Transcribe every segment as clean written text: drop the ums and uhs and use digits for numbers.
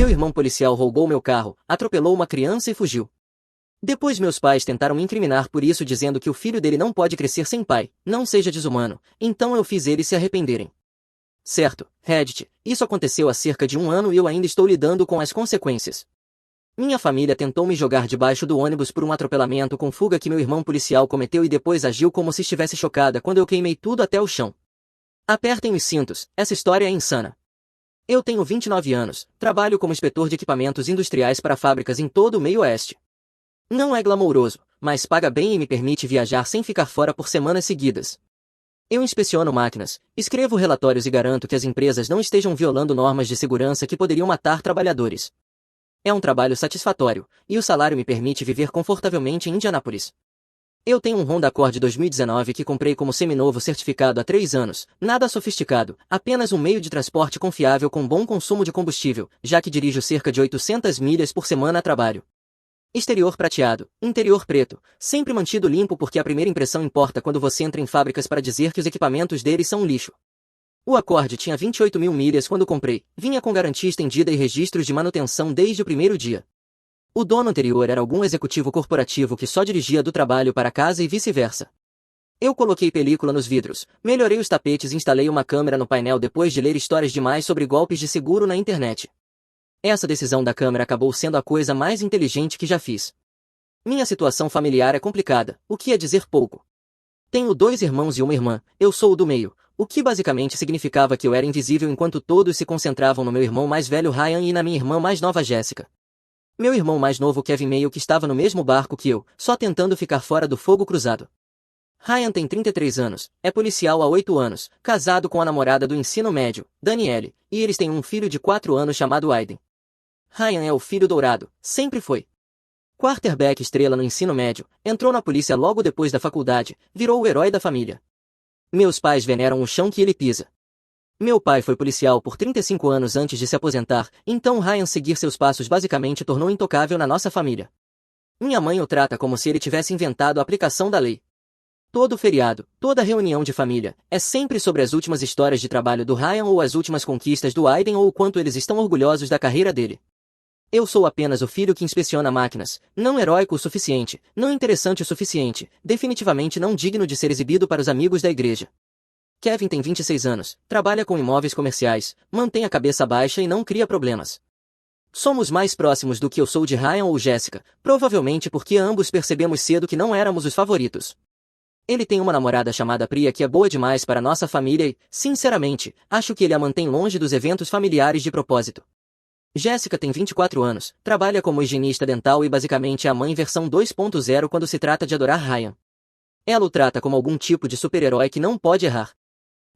Meu irmão policial roubou meu carro, atropelou uma criança e fugiu. Depois meus pais tentaram me incriminar por isso dizendo que o filho dele não pode crescer sem pai, não seja desumano, então eu fiz eles se arrependerem. Certo, Reddit, isso aconteceu há cerca de 1 ano e eu ainda estou lidando com as consequências. Minha família tentou me jogar debaixo do ônibus por um atropelamento com fuga que meu irmão policial cometeu e depois agiu como se estivesse chocada quando eu queimei tudo até o chão. Apertem os cintos, essa história é insana. Eu tenho 29 anos, trabalho como inspetor de equipamentos industriais para fábricas em todo o meio oeste. Não é glamouroso, mas paga bem e me permite viajar sem ficar fora por semanas seguidas. Eu inspeciono máquinas, escrevo relatórios e garanto que as empresas não estejam violando normas de segurança que poderiam matar trabalhadores. É um trabalho satisfatório, e o salário me permite viver confortavelmente em Indianápolis. Eu tenho um Honda Accord 2019 que comprei como seminovo certificado há 3 anos, nada sofisticado, apenas um meio de transporte confiável com bom consumo de combustível, já que dirijo cerca de 800 milhas por semana a trabalho. Exterior prateado, interior preto, sempre mantido limpo porque a primeira impressão importa quando você entra em fábricas para dizer que os equipamentos deles são um lixo. O Accord tinha 28 mil milhas quando comprei, vinha com garantia estendida e registros de manutenção desde o primeiro dia. O dono anterior era algum executivo corporativo que só dirigia do trabalho para casa e vice-versa. Eu coloquei película nos vidros, melhorei os tapetes e instalei uma câmera no painel depois de ler histórias demais sobre golpes de seguro na internet. Essa decisão da câmera acabou sendo a coisa mais inteligente que já fiz. Minha situação familiar é complicada, o que é dizer pouco. Tenho 2 irmãos e uma irmã, eu sou o do meio, o que basicamente significava que eu era invisível enquanto todos se concentravam no meu irmão mais velho Ryan e na minha irmã mais nova Jessica. Meu irmão mais novo Kevin meio que estava no mesmo barco que eu, só tentando ficar fora do fogo cruzado. Ryan tem 33 anos, é policial há 8 anos, casado com a namorada do ensino médio, Danielle, e eles têm um filho de 4 anos chamado Aiden. Ryan é o filho dourado, sempre foi. Quarterback estrela no ensino médio, entrou na polícia logo depois da faculdade, virou o herói da família. Meus pais veneram o chão que ele pisa. Meu pai foi policial por 35 anos antes de se aposentar, então Ryan seguir seus passos basicamente tornou intocável na nossa família. Minha mãe o trata como se ele tivesse inventado a aplicação da lei. Todo feriado, toda reunião de família, é sempre sobre as últimas histórias de trabalho do Ryan ou as últimas conquistas do Aiden ou o quanto eles estão orgulhosos da carreira dele. Eu sou apenas o filho que inspeciona máquinas, não heróico o suficiente, não interessante o suficiente, definitivamente não digno de ser exibido para os amigos da igreja. Kevin tem 26 anos, trabalha com imóveis comerciais, mantém a cabeça baixa e não cria problemas. Somos mais próximos do que eu sou de Ryan ou Jessica, provavelmente porque ambos percebemos cedo que não éramos os favoritos. Ele tem uma namorada chamada Priya que é boa demais para nossa família e, sinceramente, acho que ele a mantém longe dos eventos familiares de propósito. Jessica tem 24 anos, trabalha como higienista dental e basicamente é a mãe versão 2.0 quando se trata de adorar Ryan. Ela o trata como algum tipo de super-herói que não pode errar.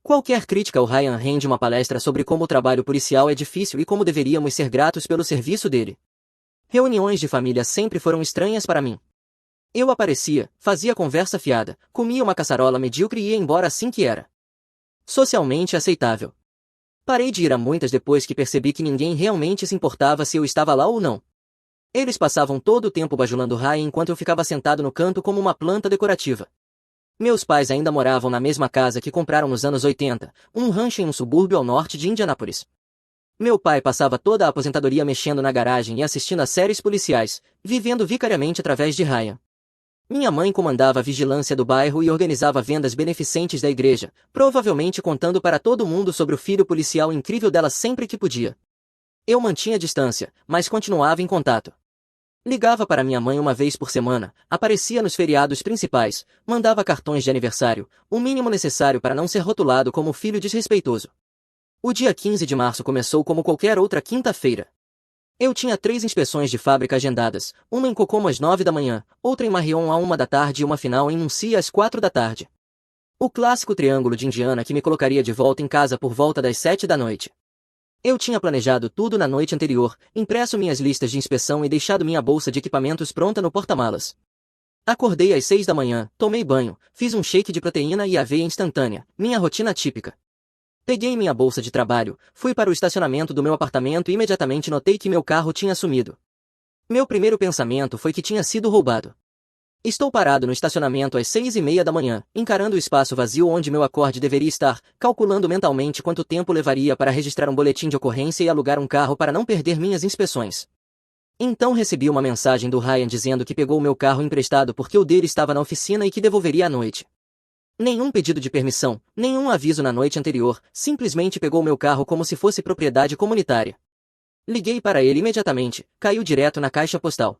Qualquer crítica ao Ryan rende uma palestra sobre como o trabalho policial é difícil e como deveríamos ser gratos pelo serviço dele. Reuniões de família sempre foram estranhas para mim. Eu aparecia, fazia conversa fiada, comia uma caçarola medíocre e ia embora assim que era socialmente aceitável. Parei de ir a muitas depois que percebi que ninguém realmente se importava se eu estava lá ou não. Eles passavam todo o tempo bajulando Ryan enquanto eu ficava sentado no canto como uma planta decorativa. Meus pais ainda moravam na mesma casa que compraram nos anos 80, um rancho em um subúrbio ao norte de Indianápolis. Meu pai passava toda a aposentadoria mexendo na garagem e assistindo a séries policiais, vivendo vicariamente através de Ryan. Minha mãe comandava a vigilância do bairro e organizava vendas beneficentes da igreja, provavelmente contando para todo mundo sobre o filho policial incrível dela sempre que podia. Eu mantinha distância, mas continuava em contato. Ligava para minha mãe uma vez por semana, aparecia nos feriados principais, mandava cartões de aniversário, o mínimo necessário para não ser rotulado como filho desrespeitoso. O dia 15 de março começou como qualquer outra quinta-feira. Eu tinha 3 inspeções de fábrica agendadas, uma em Kokomo às 9 da manhã, outra em Marion à 1 da tarde e uma final em Muncie às 4 da tarde. O clássico triângulo de Indiana que me colocaria de volta em casa por volta das 7 da noite. Eu tinha planejado tudo na noite anterior, impresso minhas listas de inspeção e deixado minha bolsa de equipamentos pronta no porta-malas. Acordei às 6 da manhã, tomei banho, fiz um shake de proteína e aveia instantânea, minha rotina típica. Peguei minha bolsa de trabalho, fui para o estacionamento do meu apartamento e imediatamente notei que meu carro tinha sumido. Meu primeiro pensamento foi que tinha sido roubado. Estou parado no estacionamento às 6:30 da manhã, encarando o espaço vazio onde meu acorde deveria estar, calculando mentalmente quanto tempo levaria para registrar um boletim de ocorrência e alugar um carro para não perder minhas inspeções. Então recebi uma mensagem do Ryan dizendo que pegou meu carro emprestado porque o dele estava na oficina e que devolveria à noite. Nenhum pedido de permissão, nenhum aviso na noite anterior, simplesmente pegou meu carro como se fosse propriedade comunitária. Liguei para ele imediatamente, caiu direto na caixa postal.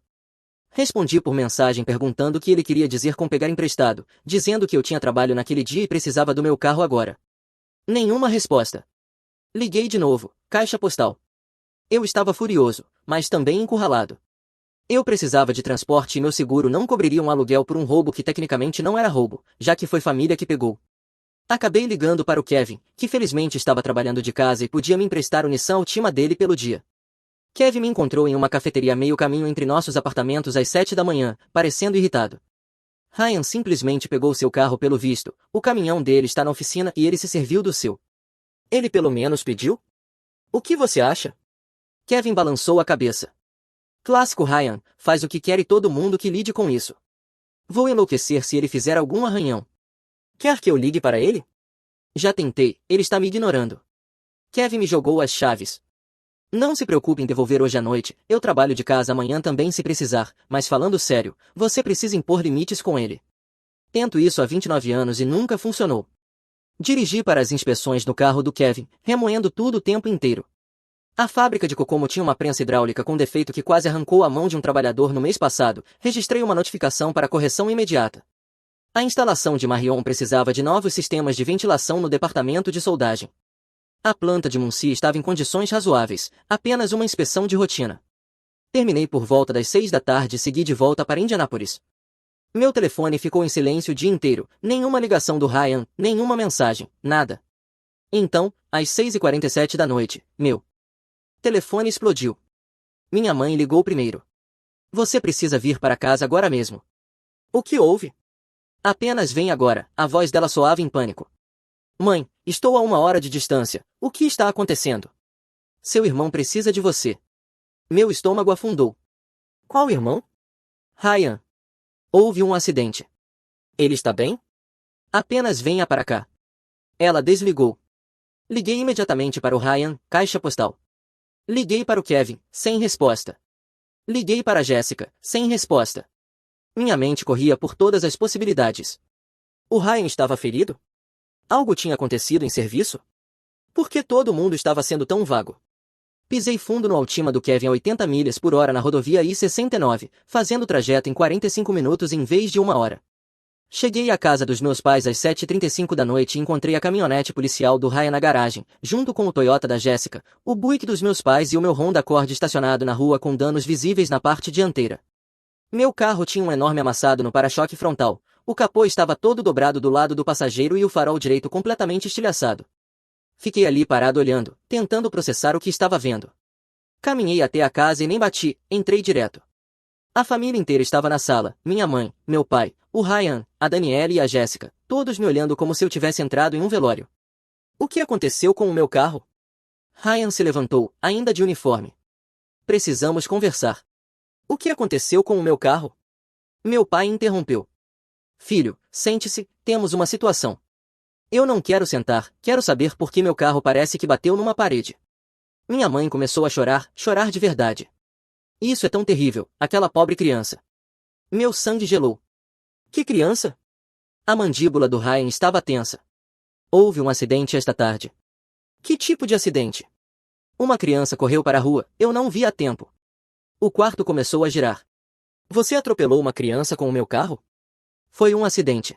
Respondi por mensagem perguntando o que ele queria dizer com pegar emprestado, dizendo que eu tinha trabalho naquele dia e precisava do meu carro agora. Nenhuma resposta. Liguei de novo, caixa postal. Eu estava furioso, mas também encurralado. Eu precisava de transporte e meu seguro não cobriria um aluguel por um roubo que tecnicamente não era roubo, já que foi família que pegou. Acabei ligando para o Kevin, que felizmente estava trabalhando de casa e podia me emprestar o Nissan Altima dele pelo dia. Kevin me encontrou em uma cafeteria meio caminho entre nossos apartamentos às 7 da manhã, parecendo irritado. Ryan simplesmente pegou seu carro pelo visto, o caminhão dele está na oficina e ele se serviu do seu. Ele pelo menos pediu? O que você acha? Kevin balançou a cabeça. Clássico Ryan, faz o que quer e todo mundo que lide com isso. Vou enlouquecer se ele fizer algum arranhão. Quer que eu ligue para ele? Já tentei, ele está me ignorando. Kevin me jogou as chaves. Não se preocupe em devolver hoje à noite, eu trabalho de casa amanhã também se precisar, mas falando sério, você precisa impor limites com ele. Tento isso há 29 anos e nunca funcionou. Dirigi para as inspeções no carro do Kevin, remoendo tudo o tempo inteiro. A fábrica de Kokomo tinha uma prensa hidráulica com defeito que quase arrancou a mão de um trabalhador no mês passado, registrei uma notificação para correção imediata. A instalação de Marion precisava de novos sistemas de ventilação no departamento de soldagem. A planta de Muncie estava em condições razoáveis, apenas uma inspeção de rotina. Terminei por volta das 6 da tarde e segui de volta para Indianápolis. Meu telefone ficou em silêncio o dia inteiro, nenhuma ligação do Ryan, nenhuma mensagem, nada. Então, às 6:47 da noite, meu telefone explodiu. Minha mãe ligou primeiro. Você precisa vir para casa agora mesmo. O que houve? Apenas vem agora, a voz dela soava em pânico. Mãe, estou a 1 hora de distância, o que está acontecendo? Seu irmão precisa de você. Meu estômago afundou. Qual irmão? Ryan. Houve um acidente. Ele está bem? Apenas venha para cá. Ela desligou. Liguei imediatamente para o Ryan, caixa postal. Liguei para o Kevin, sem resposta. Liguei para a Jéssica, sem resposta. Minha mente corria por todas as possibilidades. O Ryan estava ferido? Algo tinha acontecido em serviço? Por que todo mundo estava sendo tão vago? Pisei fundo no Altima do Kevin a 80 milhas por hora na rodovia I-69, fazendo o trajeto em 45 minutos em vez de 1 hora. Cheguei à casa dos meus pais às 7:35 da noite e encontrei a caminhonete policial do Ryan na garagem, junto com o Toyota da Jéssica, o Buick dos meus pais e o meu Honda Accord estacionado na rua com danos visíveis na parte dianteira. Meu carro tinha um enorme amassado no para-choque frontal, o capô estava todo dobrado do lado do passageiro e o farol direito completamente estilhaçado. Fiquei ali parado olhando, tentando processar o que estava vendo. Caminhei até a casa e nem bati, entrei direto. A família inteira estava na sala, minha mãe, meu pai, o Ryan, a Daniela e a Jéssica, todos me olhando como se eu tivesse entrado em um velório. O que aconteceu com o meu carro? Ryan se levantou, ainda de uniforme. Precisamos conversar. O que aconteceu com o meu carro? Meu pai interrompeu. Filho, sente-se, temos uma situação. Eu não quero sentar, quero saber por que meu carro parece que bateu numa parede. Minha mãe começou a chorar, chorar de verdade. Isso é tão terrível, aquela pobre criança. Meu sangue gelou. Que criança? A mandíbula do Ryan estava tensa. Houve um acidente esta tarde. Que tipo de acidente? Uma criança correu para a rua, eu não vi a tempo. O quarto começou a girar. Você atropelou uma criança com o meu carro? Foi um acidente.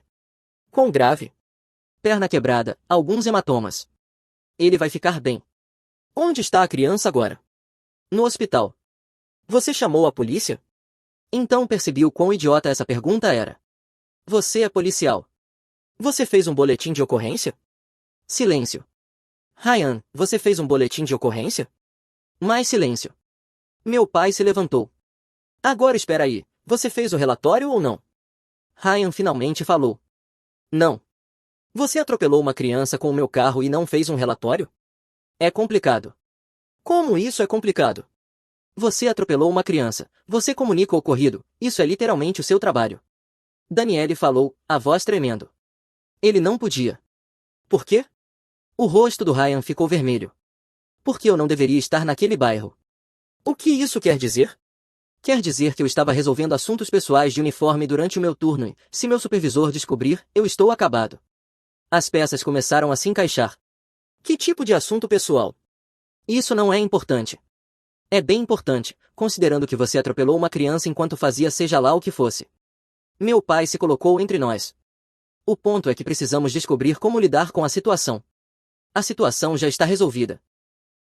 Quão grave? Perna quebrada, alguns hematomas. Ele vai ficar bem. Onde está a criança agora? No hospital. Você chamou a polícia? Então percebi o quão idiota essa pergunta era. Você é policial. Você fez um boletim de ocorrência? Silêncio. Ryan, você fez um boletim de ocorrência? Mais silêncio. Meu pai se levantou. Agora espera aí, você fez o relatório ou não? Ryan finalmente falou. Não. Você atropelou uma criança com o meu carro e não fez um relatório? É complicado. Como isso é complicado? Você atropelou uma criança, você comunica o ocorrido, isso é literalmente o seu trabalho. Daniele falou, a voz tremendo. Ele não podia. Por quê? O rosto do Ryan ficou vermelho. Por que eu não deveria estar naquele bairro? O que isso quer dizer? Quer dizer que eu estava resolvendo assuntos pessoais de uniforme durante o meu turno e, se meu supervisor descobrir, eu estou acabado. As peças começaram a se encaixar. Que tipo de assunto pessoal? Isso não é importante. É bem importante, considerando que você atropelou uma criança enquanto fazia seja lá o que fosse. Meu pai se colocou entre nós. O ponto é que precisamos descobrir como lidar com a situação. A situação já está resolvida.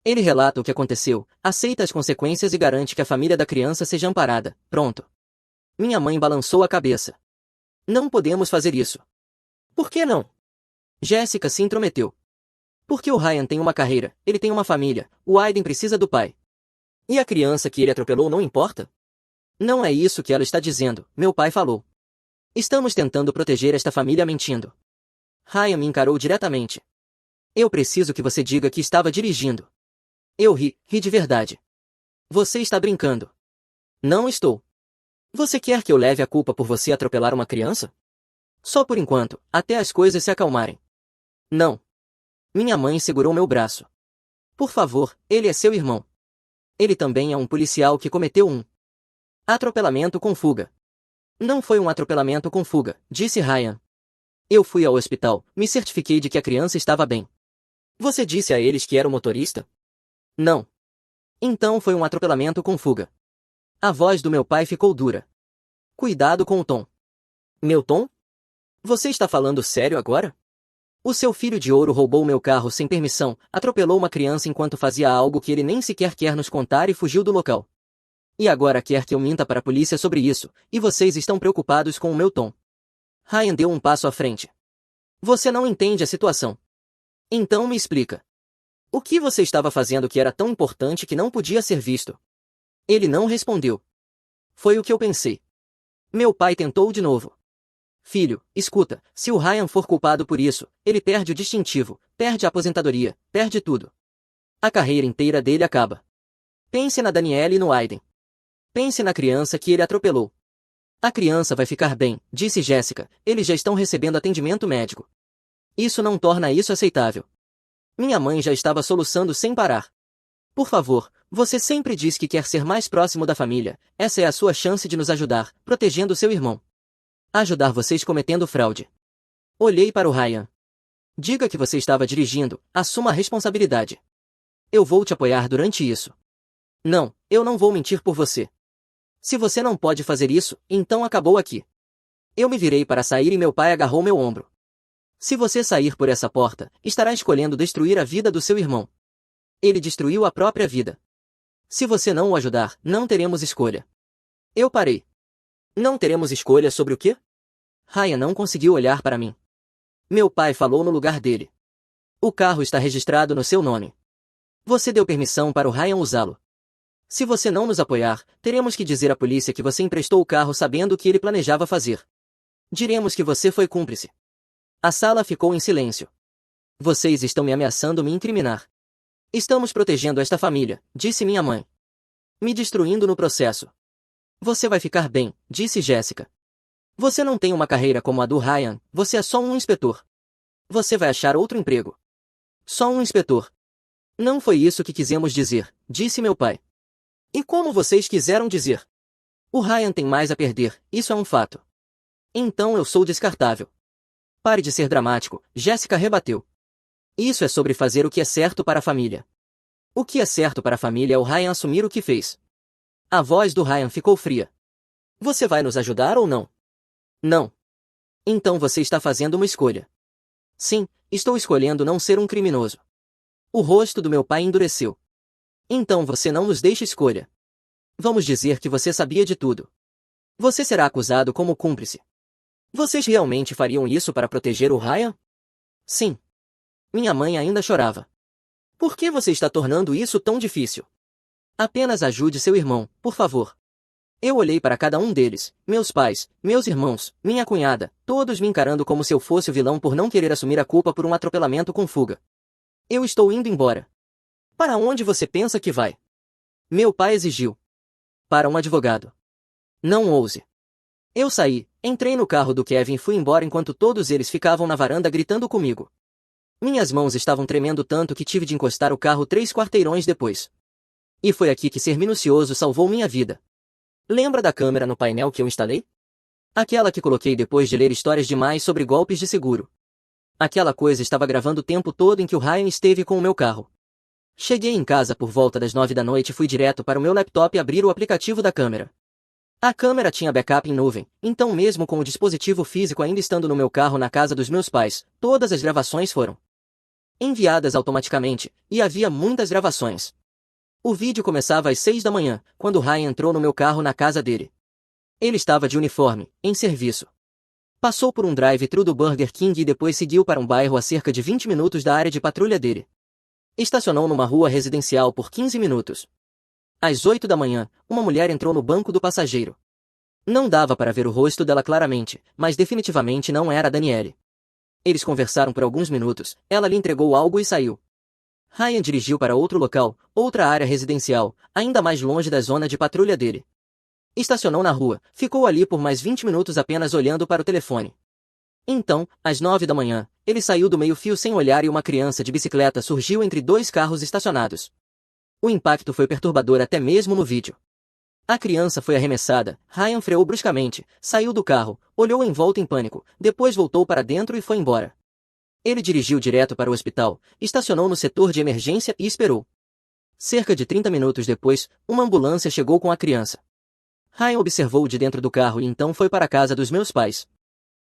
Ele relata o que aconteceu, aceita as consequências e garante que a família da criança seja amparada. Pronto. Minha mãe balançou a cabeça. Não podemos fazer isso. Por que não? Jéssica se intrometeu. Porque o Ryan tem uma carreira, ele tem uma família, o Aiden precisa do pai. E a criança que ele atropelou não importa? Não é isso que ela está dizendo, meu pai falou. Estamos tentando proteger esta família mentindo. Ryan me encarou diretamente. Eu preciso que você diga que estava dirigindo. Eu ri de verdade. Você está brincando. Não estou. Você quer que eu leve a culpa por você atropelar uma criança? Só por enquanto, até as coisas se acalmarem. Não. Minha mãe segurou meu braço. Por favor, ele é seu irmão. Ele também é um policial que cometeu um atropelamento com fuga. Não foi um atropelamento com fuga, disse Ryan. Eu fui ao hospital, me certifiquei de que a criança estava bem. Você disse a eles que era o motorista? Não. Então foi um atropelamento com fuga. A voz do meu pai ficou dura. Cuidado com o tom. Meu tom? Você está falando sério agora? O seu filho de ouro roubou meu carro sem permissão, atropelou uma criança enquanto fazia algo que ele nem sequer quer nos contar e fugiu do local. E agora quer que eu minta para a polícia sobre isso, e vocês estão preocupados com o meu tom. Ryan deu um passo à frente. Você não entende a situação. Então me explica. O que você estava fazendo que era tão importante que não podia ser visto? Ele não respondeu. Foi o que eu pensei. Meu pai tentou de novo. Filho, escuta, se o Ryan for culpado por isso, ele perde o distintivo, perde a aposentadoria, perde tudo. A carreira inteira dele acaba. Pense na Danielle e no Aiden. Pense na criança que ele atropelou. A criança vai ficar bem, disse Jéssica, eles já estão recebendo atendimento médico. Isso não torna isso aceitável. Minha mãe já estava soluçando sem parar. Por favor, você sempre diz que quer ser mais próximo da família, essa é a sua chance de nos ajudar, protegendo seu irmão. Ajudar vocês cometendo fraude. Olhei para o Ryan. Diga que você estava dirigindo, assuma a responsabilidade. Eu vou te apoiar durante isso. Não, eu não vou mentir por você. Se você não pode fazer isso, então acabou aqui. Eu me virei para sair e meu pai agarrou meu ombro. Se você sair por essa porta, estará escolhendo destruir a vida do seu irmão. Ele destruiu a própria vida. Se você não o ajudar, não teremos escolha. Eu parei. Não teremos escolha sobre o quê? Ryan não conseguiu olhar para mim. Meu pai falou no lugar dele. O carro está registrado no seu nome. Você deu permissão para o Ryan usá-lo. Se você não nos apoiar, teremos que dizer à polícia que você emprestou o carro sabendo o que ele planejava fazer. Diremos que você foi cúmplice. A sala ficou em silêncio. Vocês estão me ameaçando me incriminar. Estamos protegendo esta família, disse minha mãe. Me destruindo no processo. Você vai ficar bem, disse Jéssica. Você não tem uma carreira como a do Ryan, você é só um inspetor. Você vai achar outro emprego. Só um inspetor. Não foi isso que quisemos dizer, disse meu pai. E como vocês quiseram dizer? O Ryan tem mais a perder, isso é um fato. Então eu sou descartável. Pare de ser dramático, Jéssica rebateu. Isso é sobre fazer o que é certo para a família. O que é certo para a família é o Ryan assumir o que fez. A voz do Ryan ficou fria. Você vai nos ajudar ou não? Não. Então você está fazendo uma escolha. Sim, estou escolhendo não ser um criminoso. O rosto do meu pai endureceu. Então você não nos deixa escolha. Vamos dizer que você sabia de tudo. Você será acusado como cúmplice. Vocês realmente fariam isso para proteger o Ryan? Sim. Minha mãe ainda chorava. Por que você está tornando isso tão difícil? Apenas ajude seu irmão, por favor. Eu olhei para cada um deles, meus pais, meus irmãos, minha cunhada, todos me encarando como se eu fosse o vilão por não querer assumir a culpa por um atropelamento com fuga. Eu estou indo embora. Para onde você pensa que vai? Meu pai exigiu. Para um advogado. Não ouse. Eu saí, entrei no carro do Kevin e fui embora enquanto todos eles ficavam na varanda gritando comigo. Minhas mãos estavam tremendo tanto que tive de encostar o carro 3 quarteirões depois. E foi aqui que ser minucioso salvou minha vida. Lembra da câmera no painel que eu instalei? Aquela que coloquei depois de ler histórias demais sobre golpes de seguro. Aquela coisa estava gravando o tempo todo em que o Ryan esteve com o meu carro. Cheguei em casa por volta das 9 da noite e fui direto para o meu laptop abrir o aplicativo da câmera. A câmera tinha backup em nuvem, então mesmo com o dispositivo físico ainda estando no meu carro na casa dos meus pais, todas as gravações foram enviadas automaticamente, e havia muitas gravações. O vídeo começava às 6 da manhã, quando Ryan entrou no meu carro na casa dele. Ele estava de uniforme, em serviço. Passou por um drive-thru do Burger King e depois seguiu para um bairro a cerca de 20 minutos da área de patrulha dele. Estacionou numa rua residencial por 15 minutos. Às 8 da manhã, uma mulher entrou no banco do passageiro. Não dava para ver o rosto dela claramente, mas definitivamente não era a Danielle. Eles conversaram por alguns minutos, ela lhe entregou algo e saiu. Ryan dirigiu para outro local, outra área residencial, ainda mais longe da zona de patrulha dele. Estacionou na rua, ficou ali por mais 20 minutos apenas olhando para o telefone. Então, às 9 da manhã, ele saiu do meio-fio sem olhar e uma criança de bicicleta surgiu entre dois carros estacionados. O impacto foi perturbador até mesmo no vídeo. A criança foi arremessada, Ryan freou bruscamente, saiu do carro, olhou em volta em pânico, depois voltou para dentro e foi embora. Ele dirigiu direto para o hospital, estacionou no setor de emergência e esperou. Cerca de 30 minutos depois, uma ambulância chegou com a criança. Ryan observou de dentro do carro e então foi para a casa dos meus pais.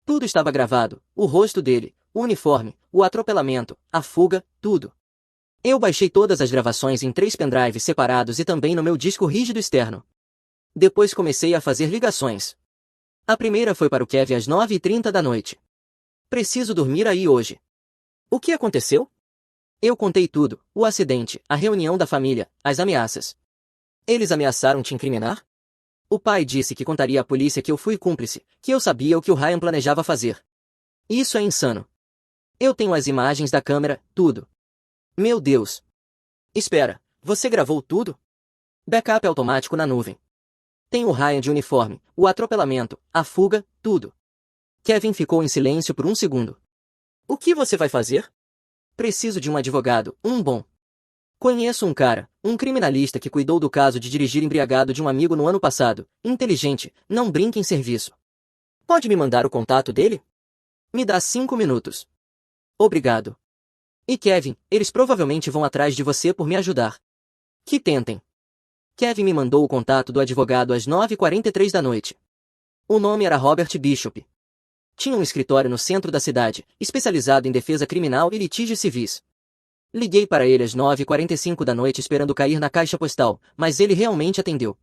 Tudo estava gravado, o rosto dele, o uniforme, o atropelamento, a fuga, tudo. Eu baixei todas as gravações em 3 pendrives separados e também no meu disco rígido externo. Depois comecei a fazer ligações. A primeira foi para o Kevin às 9h30 da noite. Preciso dormir aí hoje. O que aconteceu? Eu contei tudo, o acidente, a reunião da família, as ameaças. Eles ameaçaram te incriminar? O pai disse que contaria à polícia que eu fui cúmplice, que eu sabia o que o Ryan planejava fazer. Isso é insano. Eu tenho as imagens da câmera, tudo. Meu Deus. Espera, você gravou tudo? Backup automático na nuvem. Tem o Ryan de uniforme, o atropelamento, a fuga, tudo. Kevin ficou em silêncio por um segundo. O que você vai fazer? Preciso de um advogado, um bom. Conheço um cara, um criminalista que cuidou do caso de dirigir embriagado de um amigo no ano passado, inteligente, não brinca em serviço. Pode me mandar o contato dele? Me dá 5 minutos. Obrigado. E Kevin, eles provavelmente vão atrás de você por me ajudar. Que tentem. Kevin me mandou o contato do advogado às 9h43 da noite. O nome era Robert Bishop. Tinha um escritório no centro da cidade, especializado em defesa criminal e litígios civis. Liguei para ele às 9h45 da noite esperando cair na caixa postal, mas ele realmente atendeu.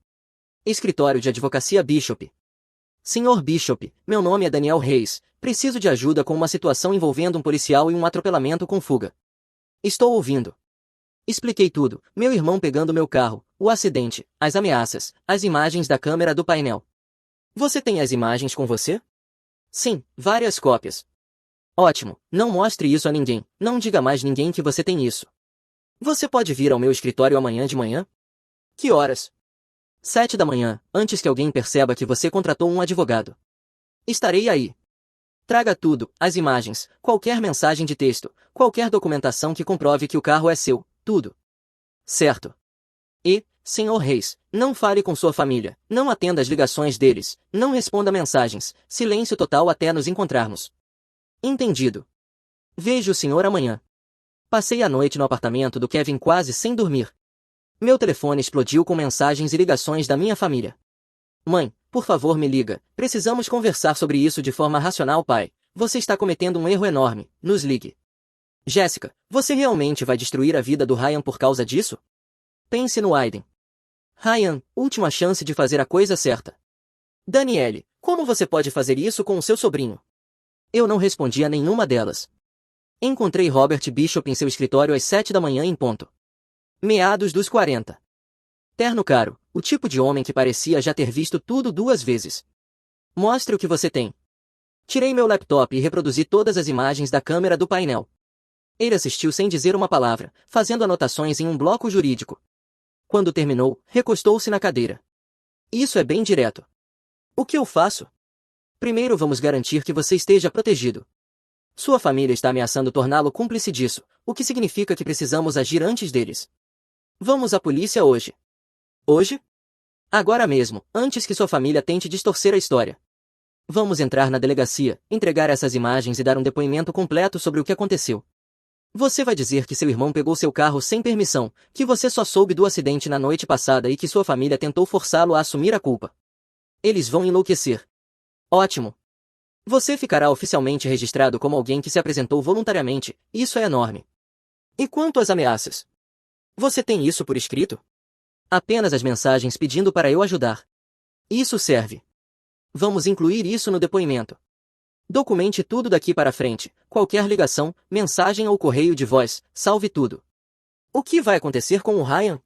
Escritório de Advocacia Bishop. Senhor Bishop, meu nome é Daniel Reis, preciso de ajuda com uma situação envolvendo um policial e um atropelamento com fuga. Estou ouvindo. Expliquei tudo, meu irmão pegando meu carro, o acidente, as ameaças, as imagens da câmera do painel. Você tem as imagens com você? Sim, várias cópias. Ótimo, não mostre isso a ninguém, não diga mais ninguém que você tem isso. Você pode vir ao meu escritório amanhã de manhã? Que horas? 7 da manhã, antes que alguém perceba que você contratou um advogado. Estarei aí. Traga tudo, as imagens, qualquer mensagem de texto, qualquer documentação que comprove que o carro é seu, tudo. Certo. E, Senhor Reis, não fale com sua família, não atenda às ligações deles, não responda mensagens, silêncio total até nos encontrarmos. Entendido. Vejo o senhor amanhã. Passei a noite no apartamento do Kevin quase sem dormir. Meu telefone explodiu com mensagens e ligações da minha família. Mãe, por favor me liga, precisamos conversar sobre isso de forma racional, pai. Você está cometendo um erro enorme, nos ligue. Jéssica, você realmente vai destruir a vida do Ryan por causa disso? Pense no Aiden. Ryan, última chance de fazer a coisa certa. Danielle, como você pode fazer isso com o seu sobrinho? Eu não respondi a nenhuma delas. Encontrei Robert Bishop em seu escritório às 7 da manhã em ponto. Meados dos 40. Terno caro, o tipo de homem que parecia já ter visto tudo 2 vezes. Mostre o que você tem. Tirei meu laptop e reproduzi todas as imagens da câmera do painel. Ele assistiu sem dizer uma palavra, fazendo anotações em um bloco jurídico. Quando terminou, recostou-se na cadeira. Isso é bem direto. O que eu faço? Primeiro vamos garantir que você esteja protegido. Sua família está ameaçando torná-lo cúmplice disso, o que significa que precisamos agir antes deles. Vamos à polícia hoje. Hoje? Agora mesmo, antes que sua família tente distorcer a história. Vamos entrar na delegacia, entregar essas imagens e dar um depoimento completo sobre o que aconteceu. Você vai dizer que seu irmão pegou seu carro sem permissão, que você só soube do acidente na noite passada e que sua família tentou forçá-lo a assumir a culpa. Eles vão enlouquecer. Ótimo! Você ficará oficialmente registrado como alguém que se apresentou voluntariamente, isso é enorme. E quanto às ameaças? Você tem isso por escrito? Apenas as mensagens pedindo para eu ajudar. Isso serve. Vamos incluir isso no depoimento. Documente tudo daqui para frente, qualquer ligação, mensagem ou correio de voz, salve tudo. O que vai acontecer com o Ryan?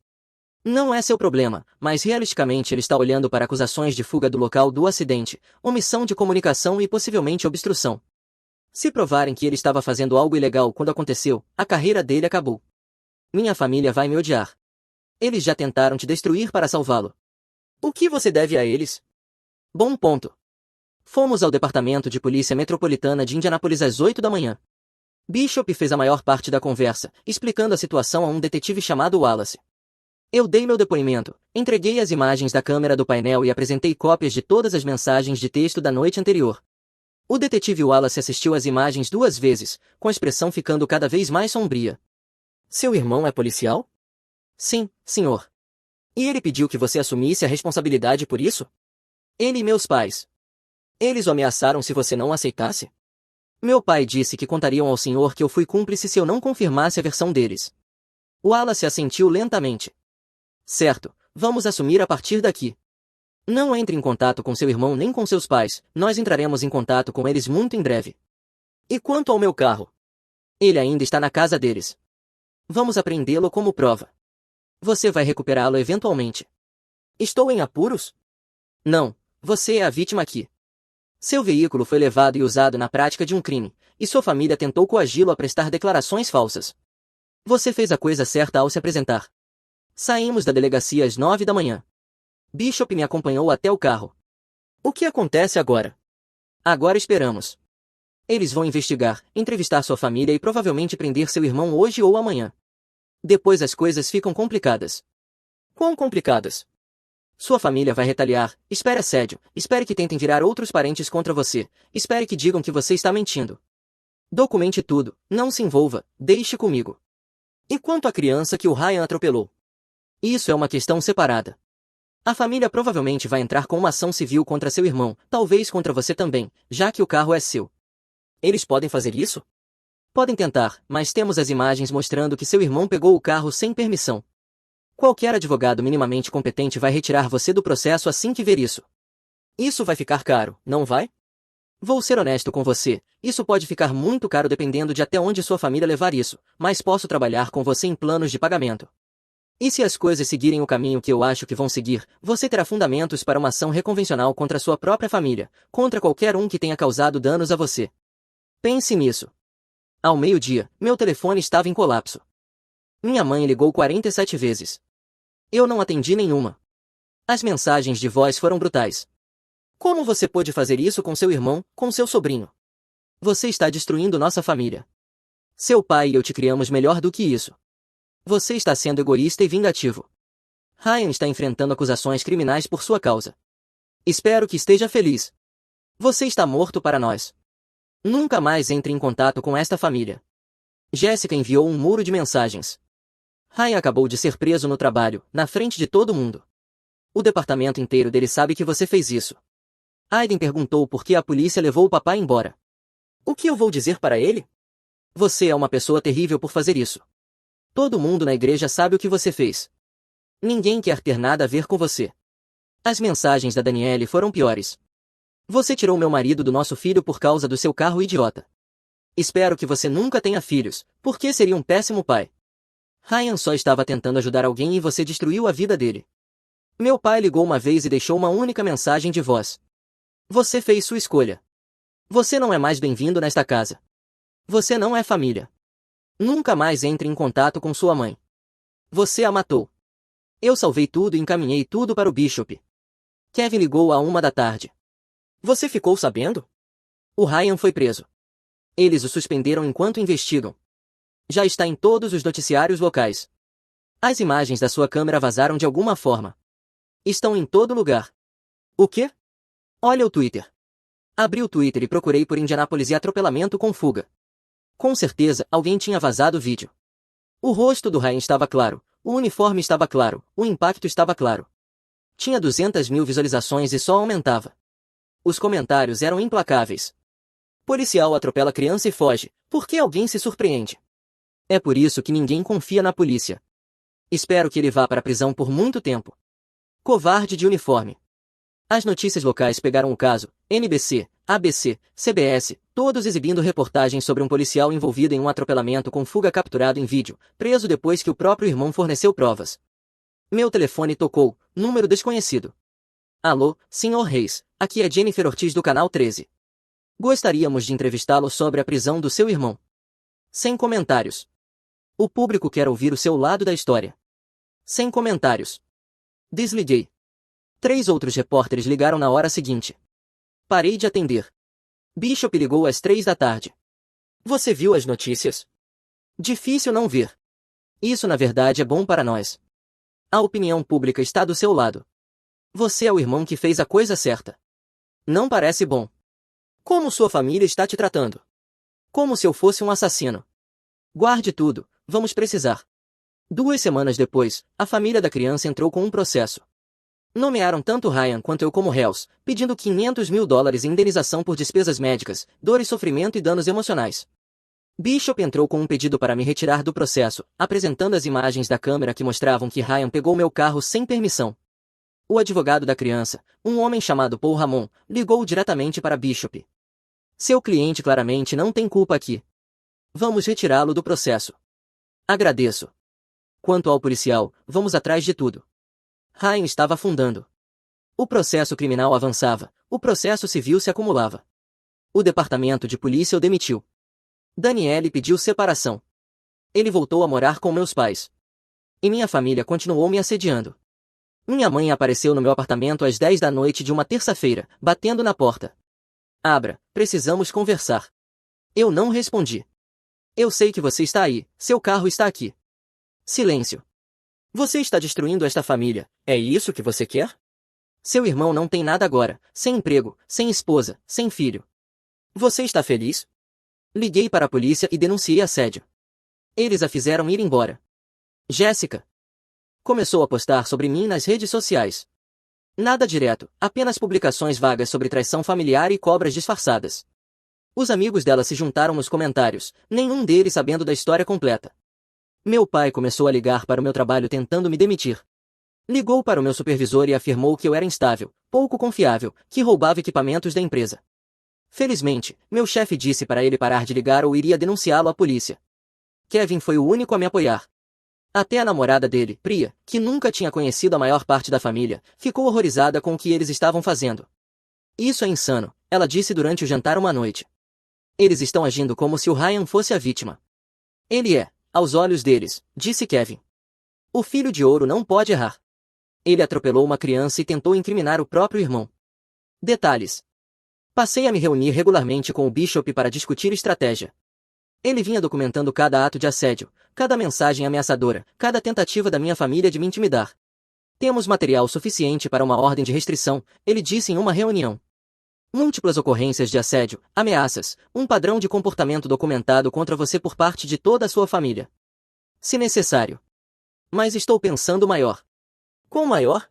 Não é seu problema, mas realisticamente ele está olhando para acusações de fuga do local do acidente, omissão de comunicação e possivelmente obstrução. Se provarem que ele estava fazendo algo ilegal quando aconteceu, a carreira dele acabou. Minha família vai me odiar. Eles já tentaram te destruir para salvá-lo. O que você deve a eles? Bom ponto. Fomos ao Departamento de Polícia Metropolitana de Indianápolis às 8 da manhã. Bishop fez a maior parte da conversa, explicando a situação a um detetive chamado Wallace. Eu dei meu depoimento, entreguei as imagens da câmera do painel e apresentei cópias de todas as mensagens de texto da noite anterior. O detetive Wallace assistiu às imagens 2 vezes, com a expressão ficando cada vez mais sombria. Seu irmão é policial? Sim, senhor. E ele pediu que você assumisse a responsabilidade por isso? Ele e meus pais. Eles o ameaçaram se você não aceitasse? Meu pai disse que contariam ao senhor que eu fui cúmplice se eu não confirmasse a versão deles. Wallace assentiu lentamente. Certo, vamos assumir a partir daqui. Não entre em contato com seu irmão nem com seus pais, nós entraremos em contato com eles muito em breve. E quanto ao meu carro? Ele ainda está na casa deles. Vamos apreendê-lo como prova. Você vai recuperá-lo eventualmente. Estou em apuros? Não, você é a vítima aqui. Seu veículo foi levado e usado na prática de um crime, e sua família tentou coagi-lo a prestar declarações falsas. Você fez a coisa certa ao se apresentar. Saímos da delegacia às 9 da manhã. Bishop me acompanhou até o carro. O que acontece agora? Agora esperamos. Eles vão investigar, entrevistar sua família e provavelmente prender seu irmão hoje ou amanhã. Depois as coisas ficam complicadas. Quão complicadas? Sua família vai retaliar, espere assédio, espere que tentem virar outros parentes contra você, espere que digam que você está mentindo. Documente tudo, não se envolva, deixe comigo. E quanto à criança que o Ryan atropelou? Isso é uma questão separada. A família provavelmente vai entrar com uma ação civil contra seu irmão, talvez contra você também, já que o carro é seu. Eles podem fazer isso? Podem tentar, mas temos as imagens mostrando que seu irmão pegou o carro sem permissão. Qualquer advogado minimamente competente vai retirar você do processo assim que ver isso. Isso vai ficar caro, não vai? Vou ser honesto com você, isso pode ficar muito caro dependendo de até onde sua família levar isso, mas posso trabalhar com você em planos de pagamento. E se as coisas seguirem o caminho que eu acho que vão seguir, você terá fundamentos para uma ação reconvencional contra sua própria família, contra qualquer um que tenha causado danos a você. Pense nisso. Ao meio-dia, meu telefone estava em colapso. Minha mãe ligou 47 vezes. Eu não atendi nenhuma. As mensagens de voz foram brutais. Como você pôde fazer isso com seu irmão, com seu sobrinho? Você está destruindo nossa família. Seu pai e eu te criamos melhor do que isso. Você está sendo egoísta e vingativo. Ryan está enfrentando acusações criminais por sua causa. Espero que esteja feliz. Você está morto para nós. Nunca mais entre em contato com esta família. Jessica enviou um muro de mensagens. Ryan acabou de ser preso no trabalho, na frente de todo mundo. O departamento inteiro dele sabe que você fez isso. Aiden perguntou por que a polícia levou o papai embora. O que eu vou dizer para ele? Você é uma pessoa terrível por fazer isso. Todo mundo na igreja sabe o que você fez. Ninguém quer ter nada a ver com você. As mensagens da Danielle foram piores. Você tirou meu marido do nosso filho por causa do seu carro idiota. Espero que você nunca tenha filhos, porque seria um péssimo pai. Ryan só estava tentando ajudar alguém e você destruiu a vida dele. Meu pai ligou uma vez e deixou uma única mensagem de voz. Você fez sua escolha. Você não é mais bem-vindo nesta casa. Você não é família. Nunca mais entre em contato com sua mãe. Você a matou. Eu salvei tudo e encaminhei tudo para o Bishop. Kevin ligou à 1 da tarde. Você ficou sabendo? O Ryan foi preso. Eles o suspenderam enquanto investigam. Já está em todos os noticiários locais. As imagens da sua câmera vazaram de alguma forma. Estão em todo lugar. O quê? Olha o Twitter. Abri o Twitter e procurei por Indianápolis e atropelamento com fuga. Com certeza, alguém tinha vazado o vídeo. O rosto do Ryan estava claro, o uniforme estava claro, o impacto estava claro. Tinha 200 mil visualizações e só aumentava. Os comentários eram implacáveis. Policial atropela criança e foge, por que alguém se surpreende? É por isso que ninguém confia na polícia. Espero que ele vá para a prisão por muito tempo. Covarde de uniforme. As notícias locais pegaram o caso, NBC, ABC, CBS, todos exibindo reportagens sobre um policial envolvido em um atropelamento com fuga capturado em vídeo, preso depois que o próprio irmão forneceu provas. Meu telefone tocou, número desconhecido. Alô, Sr. Reis, aqui é Jennifer Ortiz do Canal 13. Gostaríamos de entrevistá-lo sobre a prisão do seu irmão. Sem comentários. O público quer ouvir o seu lado da história. Sem comentários. Desliguei. 3 outros repórteres ligaram na hora seguinte. Parei de atender. Bishop ligou às 3 da tarde. Você viu as notícias? Difícil não ver. Isso na verdade é bom para nós. A opinião pública está do seu lado. Você é o irmão que fez a coisa certa. Não parece bom. Como sua família está te tratando? Como se eu fosse um assassino. Guarde tudo, vamos precisar. 2 semanas depois, a família da criança entrou com um processo. Nomearam tanto Ryan quanto eu como réus, pedindo $500 mil em indenização por despesas médicas, dor e sofrimento e danos emocionais. Bishop entrou com um pedido para me retirar do processo, apresentando as imagens da câmera que mostravam que Ryan pegou meu carro sem permissão. O advogado da criança, um homem chamado Paul Ramon, ligou diretamente para Bishop. Seu cliente claramente não tem culpa aqui. Vamos retirá-lo do processo. Agradeço. Quanto ao policial, vamos atrás de tudo. Ryan estava afundando. O processo criminal avançava, o processo civil se acumulava. O departamento de polícia o demitiu. Daniele pediu separação. Ele voltou a morar com meus pais. E minha família continuou me assediando. Minha mãe apareceu no meu apartamento às 10 da noite de uma terça-feira, batendo na porta. Abra, precisamos conversar. Eu não respondi. Eu sei que você está aí, seu carro está aqui. Silêncio. Você está destruindo esta família, é isso que você quer? Seu irmão não tem nada agora, sem emprego, sem esposa, sem filho. Você está feliz? Liguei para a polícia e denunciei assédio. Eles a fizeram ir embora. Jéssica começou a postar sobre mim nas redes sociais. Nada direto, apenas publicações vagas sobre traição familiar e cobras disfarçadas. Os amigos dela se juntaram nos comentários, nenhum deles sabendo da história completa. Meu pai começou a ligar para o meu trabalho tentando me demitir. Ligou para o meu supervisor e afirmou que eu era instável, pouco confiável, que roubava equipamentos da empresa. Felizmente, meu chefe disse para ele parar de ligar ou iria denunciá-lo à polícia. Kevin foi o único a me apoiar. Até a namorada dele, Priya, que nunca tinha conhecido a maior parte da família, ficou horrorizada com o que eles estavam fazendo. Isso é insano, ela disse durante o jantar uma noite. Eles estão agindo como se o Ryan fosse a vítima. Ele é, aos olhos deles, disse Kevin. O filho de ouro não pode errar. Ele atropelou uma criança e tentou incriminar o próprio irmão. Detalhes. Passei a me reunir regularmente com o Bishop para discutir estratégia. Ele vinha documentando cada ato de assédio, cada mensagem ameaçadora, cada tentativa da minha família de me intimidar. Temos material suficiente para uma ordem de restrição, ele disse em uma reunião. Múltiplas ocorrências de assédio, ameaças, um padrão de comportamento documentado contra você por parte de toda a sua família. Se necessário. Mas estou pensando maior. Qual maior?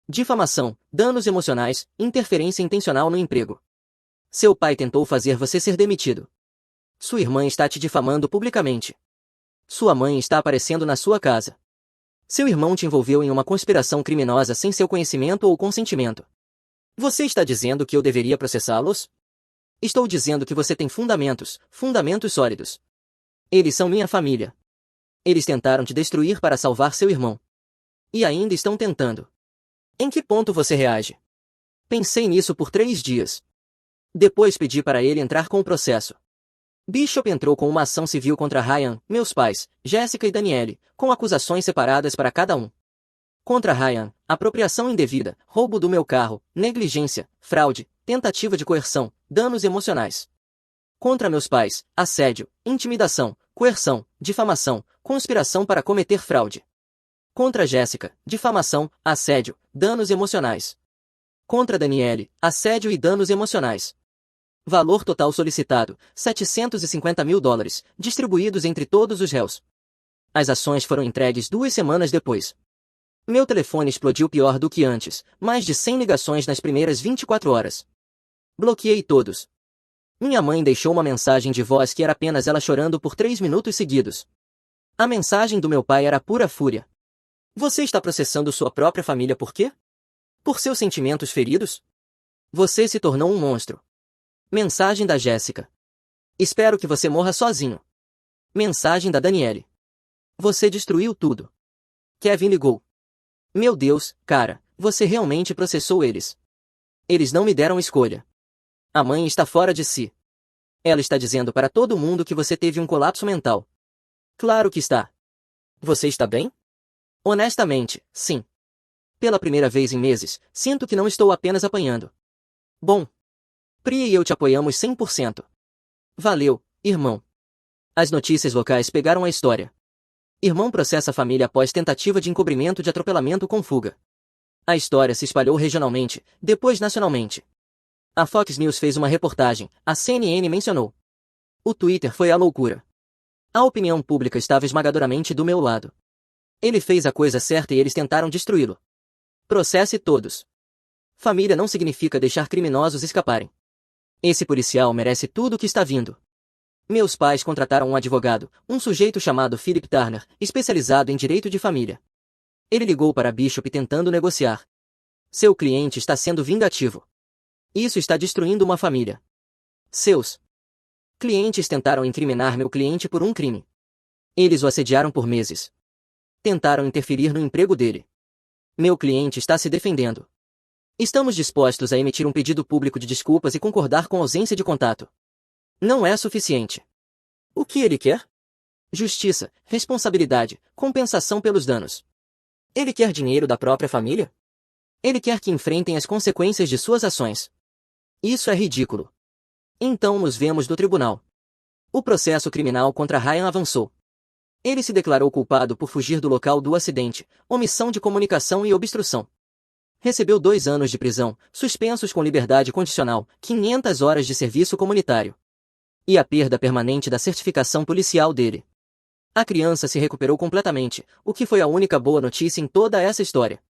Difamação, danos emocionais, interferência intencional no emprego. Seu pai tentou fazer você ser demitido. Sua irmã está te difamando publicamente. Sua mãe está aparecendo na sua casa. Seu irmão te envolveu em uma conspiração criminosa sem seu conhecimento ou consentimento. Você está dizendo que eu deveria processá-los? Estou dizendo que você tem fundamentos sólidos. Eles são minha família. Eles tentaram te destruir para salvar seu irmão. E ainda estão tentando. Em que ponto você reage? Pensei nisso por 3 dias. Depois pedi para ele entrar com o processo. Bishop entrou com uma ação civil contra Ryan, meus pais, Jéssica e Daniele, com acusações separadas para cada um. Contra Ryan, apropriação indevida, roubo do meu carro, negligência, fraude, tentativa de coerção, danos emocionais. Contra meus pais, assédio, intimidação, coerção, difamação, conspiração para cometer fraude. Contra Jéssica, difamação, assédio, danos emocionais. Contra Daniele, assédio e danos emocionais. Valor total solicitado, $750.000, distribuídos entre todos os réus. As ações foram entregues 2 semanas depois. Meu telefone explodiu pior do que antes, mais de 100 ligações nas primeiras 24 horas. Bloqueei todos. Minha mãe deixou uma mensagem de voz que era apenas ela chorando por 3 minutos seguidos. A mensagem do meu pai era pura fúria. Você está processando sua própria família por quê? Por seus sentimentos feridos? Você se tornou um monstro. Mensagem da Jéssica. Espero que você morra sozinho. Mensagem da Daniele. Você destruiu tudo. Kevin ligou. Meu Deus, cara, você realmente processou eles. Eles não me deram escolha. A mãe está fora de si. Ela está dizendo para todo mundo que você teve um colapso mental. Claro que está. Você está bem? Honestamente, sim. Pela primeira vez em meses, sinto que não estou apenas apanhando. Bom. Pri e eu te apoiamos 100%. Valeu, irmão. As notícias locais pegaram a história. Irmão processa a família após tentativa de encobrimento de atropelamento com fuga. A história se espalhou regionalmente, depois nacionalmente. A Fox News fez uma reportagem, a CNN mencionou. O Twitter foi a loucura. A opinião pública estava esmagadoramente do meu lado. Ele fez a coisa certa e eles tentaram destruí-lo. Processe todos. Família não significa deixar criminosos escaparem. Esse policial merece tudo o que está vindo. Meus pais contrataram um advogado, um sujeito chamado Philip Turner, especializado em direito de família. Ele ligou para Bishop tentando negociar. Seu cliente está sendo vingativo. Isso está destruindo uma família. Seus clientes tentaram incriminar meu cliente por um crime. Eles o assediaram por meses. Tentaram interferir no emprego dele. Meu cliente está se defendendo. Estamos dispostos a emitir um pedido público de desculpas e concordar com a ausência de contato. Não é suficiente. O que ele quer? Justiça, responsabilidade, compensação pelos danos. Ele quer dinheiro da própria família? Ele quer que enfrentem as consequências de suas ações. Isso é ridículo. Então nos vemos no tribunal. O processo criminal contra Ryan avançou. Ele se declarou culpado por fugir do local do acidente, omissão de comunicação e obstrução. Recebeu 2 anos de prisão, suspensos com liberdade condicional, 500 horas de serviço comunitário. E a perda permanente da certificação policial dele. A criança se recuperou completamente, o que foi a única boa notícia em toda essa história.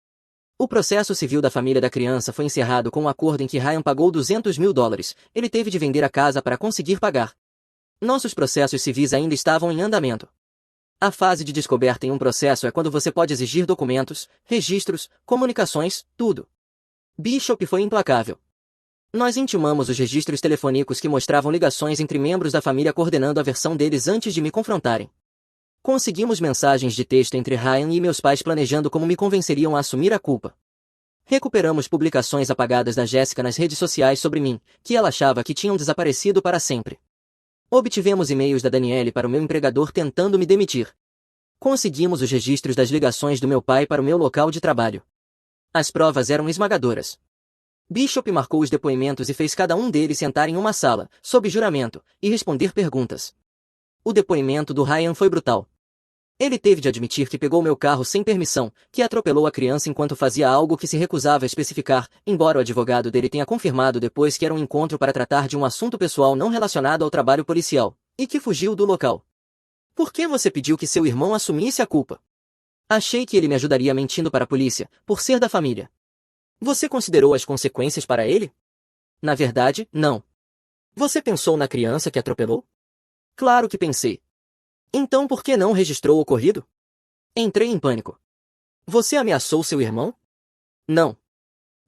O processo civil da família da criança foi encerrado com um acordo em que Ryan pagou $200.000, ele teve de vender a casa para conseguir pagar. Nossos processos civis ainda estavam em andamento. A fase de descoberta em um processo é quando você pode exigir documentos, registros, comunicações, tudo. Bishop foi implacável. Nós intimamos os registros telefônicos que mostravam ligações entre membros da família coordenando a versão deles antes de me confrontarem. Conseguimos mensagens de texto entre Ryan e meus pais planejando como me convenceriam a assumir a culpa. Recuperamos publicações apagadas da Jéssica nas redes sociais sobre mim, que ela achava que tinham desaparecido para sempre. Obtivemos e-mails da Daniele para o meu empregador tentando me demitir. Conseguimos os registros das ligações do meu pai para o meu local de trabalho. As provas eram esmagadoras. Bishop marcou os depoimentos e fez cada um deles sentar em uma sala, sob juramento, e responder perguntas. O depoimento do Ryan foi brutal. Ele teve de admitir que pegou meu carro sem permissão, que atropelou a criança enquanto fazia algo que se recusava a especificar, embora o advogado dele tenha confirmado depois que era um encontro para tratar de um assunto pessoal não relacionado ao trabalho policial, e que fugiu do local. Por que você pediu que seu irmão assumisse a culpa? Achei que ele me ajudaria mentindo para a polícia, por ser da família. Você considerou as consequências para ele? Na verdade, não. Você pensou na criança que atropelou? Claro que pensei. Então por que não registrou o ocorrido? Entrei em pânico. Você ameaçou seu irmão? Não.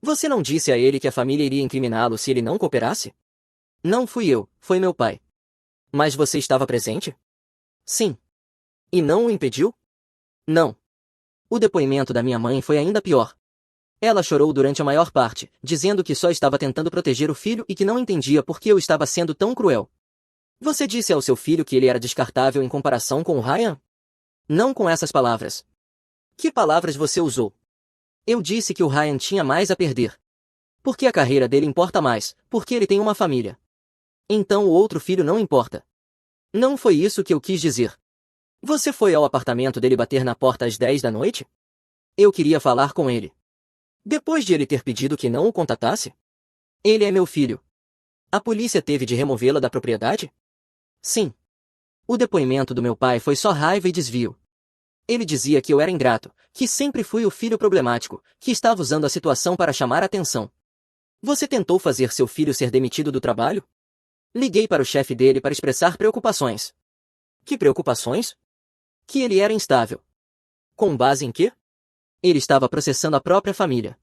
Você não disse a ele que a família iria incriminá-lo se ele não cooperasse? Não fui eu, foi meu pai. Mas você estava presente? Sim. E não o impediu? Não. O depoimento da minha mãe foi ainda pior. Ela chorou durante a maior parte, dizendo que só estava tentando proteger o filho e que não entendia por que eu estava sendo tão cruel. Você disse ao seu filho que ele era descartável em comparação com o Ryan? Não com essas palavras. Que palavras você usou? Eu disse que o Ryan tinha mais a perder. Porque a carreira dele importa mais, porque ele tem uma família. Então o outro filho não importa. Não foi isso que eu quis dizer. Você foi ao apartamento dele bater na porta às 10 da noite? Eu queria falar com ele. Depois de ele ter pedido que não o contatasse? Ele é meu filho. A polícia teve de removê-la da propriedade? Sim. O depoimento do meu pai foi só raiva e desvio. Ele dizia que eu era ingrato, que sempre fui o filho problemático, que estava usando a situação para chamar a atenção. Você tentou fazer seu filho ser demitido do trabalho? Liguei para o chefe dele para expressar preocupações. Que preocupações? Que ele era instável. Com base em quê? Ele estava processando a própria família.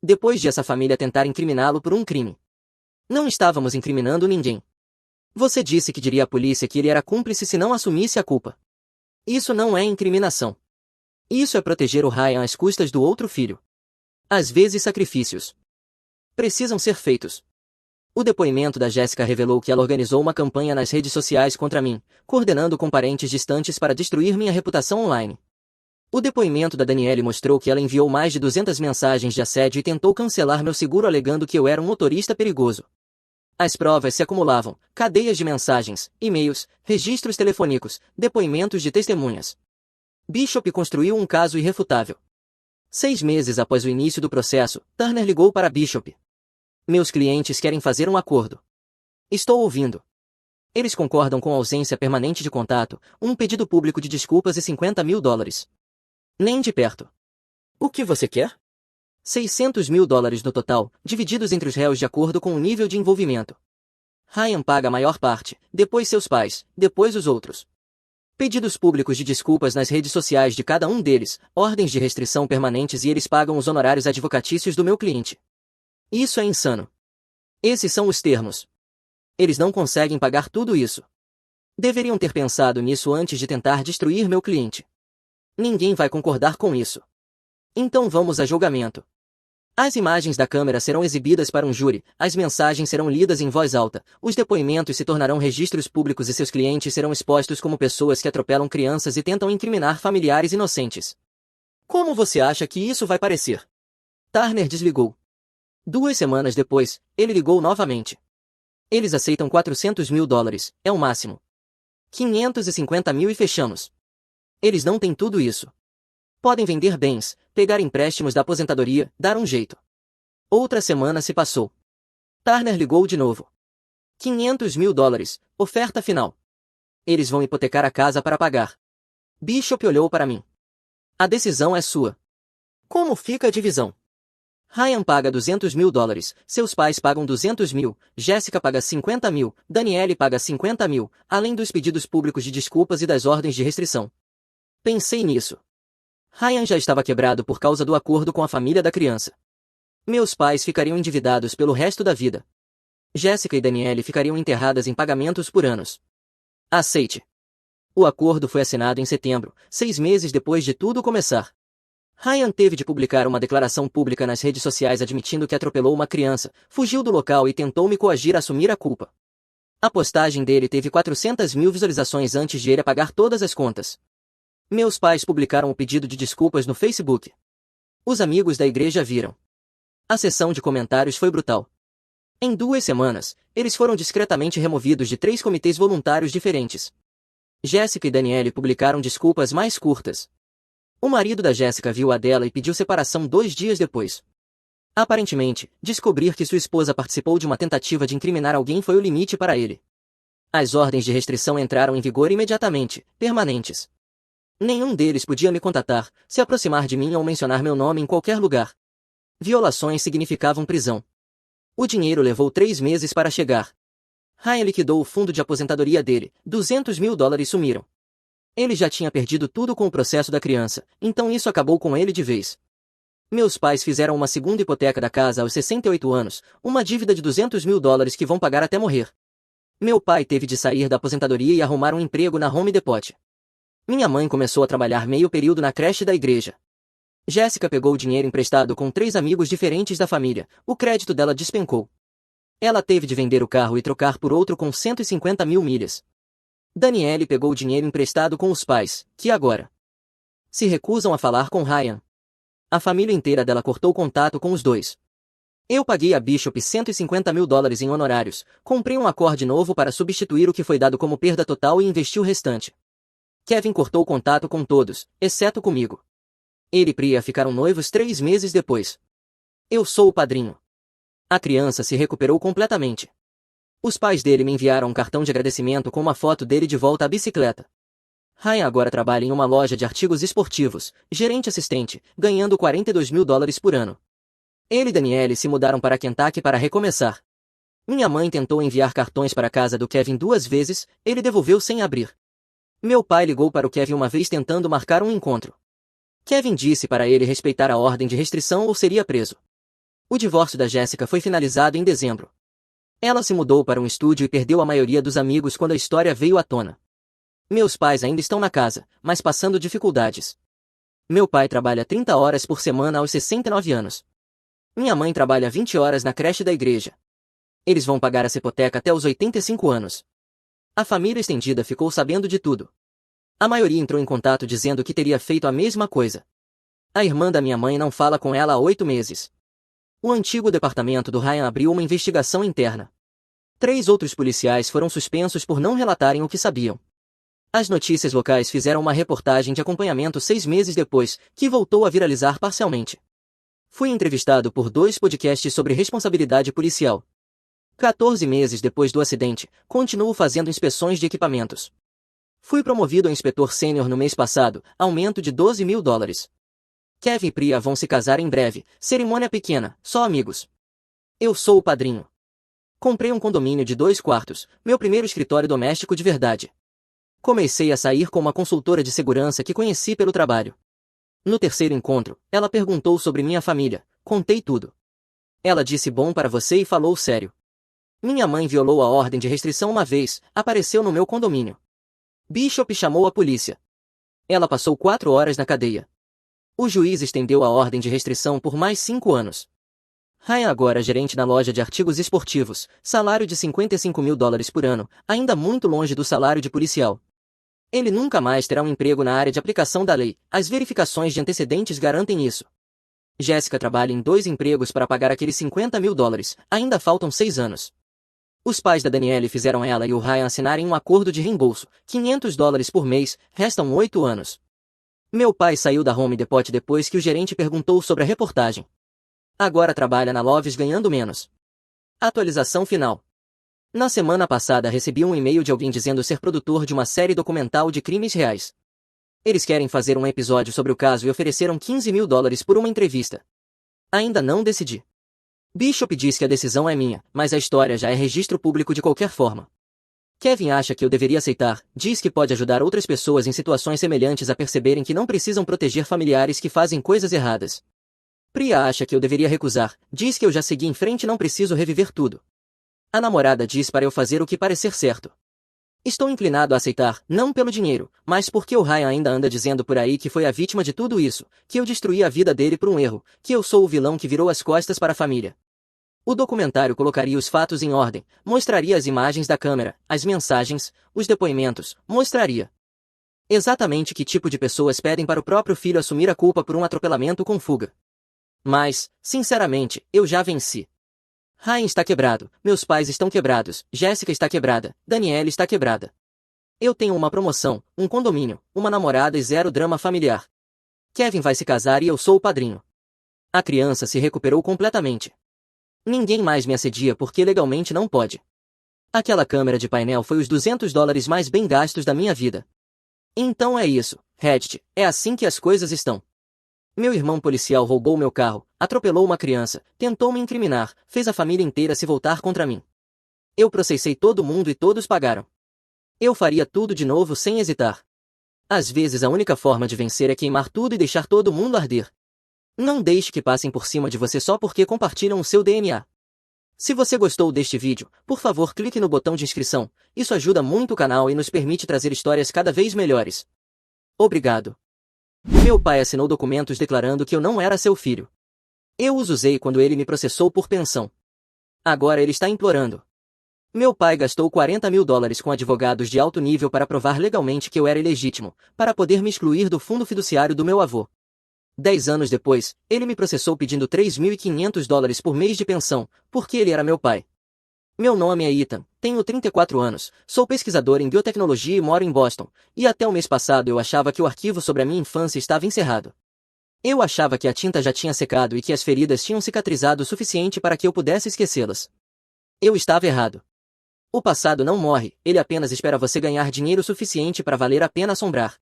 Depois de essa família tentar incriminá-lo por um crime. Não estávamos incriminando ninguém. Você disse que diria à polícia que ele era cúmplice se não assumisse a culpa. Isso não é incriminação. Isso é proteger o Ryan às custas do outro filho. Às vezes sacrifícios precisam ser feitos. O depoimento da Jéssica revelou que ela organizou uma campanha nas redes sociais contra mim, coordenando com parentes distantes para destruir minha reputação online. O depoimento da Danielle mostrou que ela enviou mais de 200 mensagens de assédio e tentou cancelar meu seguro alegando que eu era um motorista perigoso. As provas se acumulavam, cadeias de mensagens, e-mails, registros telefônicos, depoimentos de testemunhas. Bishop construiu um caso irrefutável. 6 meses após o início do processo, Turner ligou para Bishop. Meus clientes querem fazer um acordo. Estou ouvindo. Eles concordam com a ausência permanente de contato, um pedido público de desculpas e $50 mil. Nem de perto. O que você quer? $600 mil no total, divididos entre os réus de acordo com o nível de envolvimento. Ryan paga a maior parte, depois seus pais, depois os outros. Pedidos públicos de desculpas nas redes sociais de cada um deles, ordens de restrição permanentes e eles pagam os honorários advocatícios do meu cliente. Isso é insano. Esses são os termos. Eles não conseguem pagar tudo isso. Deveriam ter pensado nisso antes de tentar destruir meu cliente. Ninguém vai concordar com isso. Então vamos a julgamento. As imagens da câmera serão exibidas para um júri, as mensagens serão lidas em voz alta, os depoimentos se tornarão registros públicos e seus clientes serão expostos como pessoas que atropelam crianças e tentam incriminar familiares inocentes. Como você acha que isso vai parecer? Turner desligou. 2 semanas depois, ele ligou novamente. Eles aceitam $400 mil, é o máximo. 550 mil e fechamos. Eles não têm tudo isso. Podem vender bens, pegar empréstimos da aposentadoria, dar um jeito. Outra semana se passou. Turner ligou de novo. $500 mil, oferta final. Eles vão hipotecar a casa para pagar. Bishop olhou para mim. A decisão é sua. Como fica a divisão? Ryan paga $200 mil, seus pais pagam 200 mil, Jéssica paga 50 mil, Danielle paga 50 mil, além dos pedidos públicos de desculpas e das ordens de restrição. Pensei nisso. Ryan já estava quebrado por causa do acordo com a família da criança. Meus pais ficariam endividados pelo resto da vida. Jéssica e Danielle ficariam enterradas em pagamentos por anos. Aceite. O acordo foi assinado em setembro, 6 meses depois de tudo começar. Ryan teve de publicar uma declaração pública nas redes sociais admitindo que atropelou uma criança, fugiu do local e tentou me coagir a assumir a culpa. A postagem dele teve 400 mil visualizações antes de ele apagar todas as contas. Meus pais publicaram o pedido de desculpas no Facebook. Os amigos da igreja viram. A sessão de comentários foi brutal. Em 2 semanas, eles foram discretamente removidos de 3 comitês voluntários diferentes. Jéssica e Danielle publicaram desculpas mais curtas. O marido da Jéssica viu a dela e pediu separação 2 dias depois. Aparentemente, descobrir que sua esposa participou de uma tentativa de incriminar alguém foi o limite para ele. As ordens de restrição entraram em vigor imediatamente, permanentes. Nenhum deles podia me contatar, se aproximar de mim ou mencionar meu nome em qualquer lugar. Violações significavam prisão. O dinheiro levou 3 meses para chegar. Ryan liquidou o fundo de aposentadoria dele, $200 mil sumiram. Ele já tinha perdido tudo com o processo da criança, então isso acabou com ele de vez. Meus pais fizeram uma segunda hipoteca da casa aos 68 anos, uma dívida de $200 mil que vão pagar até morrer. Meu pai teve de sair da aposentadoria e arrumar um emprego na Home Depot. Minha mãe começou a trabalhar meio período na creche da igreja. Jéssica pegou o dinheiro emprestado com 3 amigos diferentes da família, o crédito dela despencou. Ela teve de vender o carro e trocar por outro com 150 mil milhas. Danielle pegou o dinheiro emprestado com os pais, que agora se recusam a falar com Ryan. A família inteira dela cortou contato com os dois. Eu paguei a Bishop 150 mil dólares em honorários, comprei um acorde novo para substituir o que foi dado como perda total e investi o restante. Kevin cortou contato com todos, exceto comigo. Ele e Priya ficaram noivos 3 meses depois. Eu sou o padrinho. A criança se recuperou completamente. Os pais dele me enviaram um cartão de agradecimento com uma foto dele de volta à bicicleta. Ryan agora trabalha em uma loja de artigos esportivos, gerente assistente, ganhando 42 mil dólares por ano. Ele e Danielle se mudaram para Kentucky para recomeçar. Minha mãe tentou enviar cartões para a casa do Kevin 2 vezes, ele devolveu sem abrir. Meu pai ligou para o Kevin uma vez tentando marcar um encontro. Kevin disse para ele respeitar a ordem de restrição ou seria preso. O divórcio da Jessica foi finalizado em dezembro. Ela se mudou para um estúdio e perdeu a maioria dos amigos quando a história veio à tona. Meus pais ainda estão na casa, mas passando dificuldades. Meu pai trabalha 30 horas por semana aos 69 anos. Minha mãe trabalha 20 horas na creche da igreja. Eles vão pagar essa hipoteca até os 85 anos. A família estendida ficou sabendo de tudo. A maioria entrou em contato dizendo que teria feito a mesma coisa. A irmã da minha mãe não fala com ela há 8 meses. O antigo departamento do Ryan abriu uma investigação interna. 3 outros policiais foram suspensos por não relatarem o que sabiam. As notícias locais fizeram uma reportagem de acompanhamento 6 meses depois, que voltou a viralizar parcialmente. Fui entrevistado por 2 podcasts sobre responsabilidade policial. 14 meses depois do acidente, continuo fazendo inspeções de equipamentos. Fui promovido a inspetor sênior no mês passado, aumento de 12 mil dólares. Kevin e Priya vão se casar em breve, cerimônia pequena, só amigos. Eu sou o padrinho. Comprei um condomínio de 2 quartos, meu primeiro escritório doméstico de verdade. Comecei a sair com uma consultora de segurança que conheci pelo trabalho. No terceiro encontro, ela perguntou sobre minha família, contei tudo. Ela disse bom para você e falou sério. Minha mãe violou a ordem de restrição uma vez, apareceu no meu condomínio. Bishop chamou a polícia. Ela passou 4 horas na cadeia. O juiz estendeu a ordem de restrição por mais 5 anos. Ryan agora é gerente na loja de artigos esportivos, salário de 55 mil dólares por ano, ainda muito longe do salário de policial. Ele nunca mais terá um emprego na área de aplicação da lei, as verificações de antecedentes garantem isso. Jessica trabalha em 2 empregos para pagar aqueles 50 mil dólares, ainda faltam 6 anos. Os pais da Danielle fizeram ela e o Ryan assinarem um acordo de reembolso, 500 dólares por mês, restam 8 anos. Meu pai saiu da Home Depot depois que o gerente perguntou sobre a reportagem. Agora trabalha na Love's ganhando menos. Atualização final. Na semana passada recebi um e-mail de alguém dizendo ser produtor de uma série documental de crimes reais. Eles querem fazer um episódio sobre o caso e ofereceram 15 mil dólares por uma entrevista. Ainda não decidi. Bishop diz que a decisão é minha, mas a história já é registro público de qualquer forma. Kevin acha que eu deveria aceitar, diz que pode ajudar outras pessoas em situações semelhantes a perceberem que não precisam proteger familiares que fazem coisas erradas. Priya acha que eu deveria recusar, diz que eu já segui em frente e não preciso reviver tudo. A namorada diz para eu fazer o que parecer certo. Estou inclinado a aceitar, não pelo dinheiro, mas porque o Ryan ainda anda dizendo por aí que foi a vítima de tudo isso, que eu destruí a vida dele por um erro, que eu sou o vilão que virou as costas para a família. O documentário colocaria os fatos em ordem, mostraria as imagens da câmera, as mensagens, os depoimentos, mostraria exatamente que tipo de pessoas pedem para o próprio filho assumir a culpa por um atropelamento com fuga. Mas, sinceramente, eu já venci. Ryan está quebrado, meus pais estão quebrados, Jessica está quebrada, Danielle está quebrada. Eu tenho uma promoção, um condomínio, uma namorada e 0 drama familiar. Kevin vai se casar e eu sou o padrinho. A criança se recuperou completamente. Ninguém mais me assedia porque legalmente não pode. Aquela câmera de painel foi os 200 dólares mais bem gastos da minha vida. Então é isso, Reddit, é assim que as coisas estão. Meu irmão policial roubou meu carro, atropelou uma criança, tentou me incriminar, fez a família inteira se voltar contra mim. Eu processei todo mundo e todos pagaram. Eu faria tudo de novo sem hesitar. Às vezes a única forma de vencer é queimar tudo e deixar todo mundo arder. Não deixe que passem por cima de você só porque compartilham o seu DNA. Se você gostou deste vídeo, por favor clique no botão de inscrição, isso ajuda muito o canal e nos permite trazer histórias cada vez melhores. Obrigado. Meu pai assinou documentos declarando que eu não era seu filho. Eu os usei quando ele me processou por pensão. Agora ele está implorando. Meu pai gastou 40 mil dólares com advogados de alto nível para provar legalmente que eu era ilegítimo, para poder me excluir do fundo fiduciário do meu avô. 10 anos depois, ele me processou pedindo $3.500 por mês de pensão, porque ele era meu pai. Meu nome é Ethan, tenho 34 anos, sou pesquisador em biotecnologia e moro em Boston, e até o mês passado eu achava que o arquivo sobre a minha infância estava encerrado. Eu achava que a tinta já tinha secado e que as feridas tinham cicatrizado o suficiente para que eu pudesse esquecê-las. Eu estava errado. O passado não morre, ele apenas espera você ganhar dinheiro suficiente para valer a pena assombrar.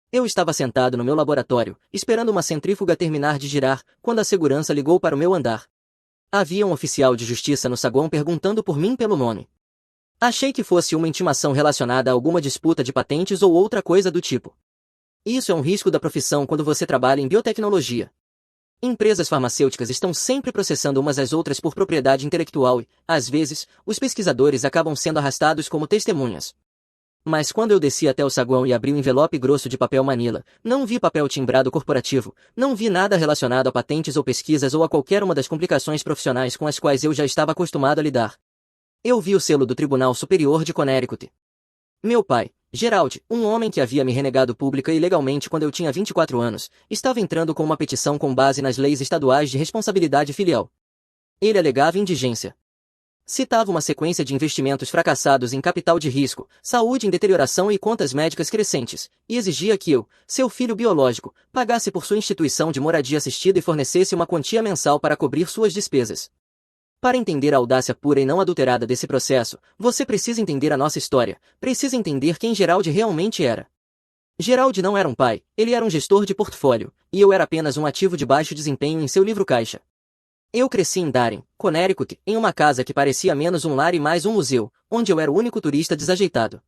Eu estava sentado no meu laboratório, esperando uma centrífuga terminar de girar, quando a segurança ligou para o meu andar. Havia um oficial de justiça no saguão perguntando por mim pelo nome. Achei que fosse uma intimação relacionada a alguma disputa de patentes ou outra coisa do tipo. Isso é um risco da profissão quando você trabalha em biotecnologia. Empresas farmacêuticas estão sempre processando umas às outras por propriedade intelectual e, às vezes, os pesquisadores acabam sendo arrastados como testemunhas. Mas quando eu desci até o saguão e abri o envelope grosso de papel Manila, não vi papel timbrado corporativo, não vi nada relacionado a patentes ou pesquisas ou a qualquer uma das complicações profissionais com as quais eu já estava acostumado a lidar. Eu vi o selo do Tribunal Superior de Connecticut. Meu pai, Gerald, um homem que havia me renegado pública e legalmente quando eu tinha 24 anos, estava entrando com uma petição com base nas leis estaduais de responsabilidade filial. Ele alegava indigência. Citava uma sequência de investimentos fracassados em capital de risco, saúde em deterioração e contas médicas crescentes, e exigia que eu, seu filho biológico, pagasse por sua instituição de moradia assistida e fornecesse uma quantia mensal para cobrir suas despesas. Para entender a audácia pura e não adulterada desse processo, você precisa entender a nossa história, precisa entender quem Gerald realmente era. Gerald não era um pai, ele era um gestor de portfólio, e eu era apenas um ativo de baixo desempenho em seu livro-caixa. Eu cresci em Darien, Connecticut, em uma casa que parecia menos um lar e mais um museu, onde eu era o único turista desajeitado.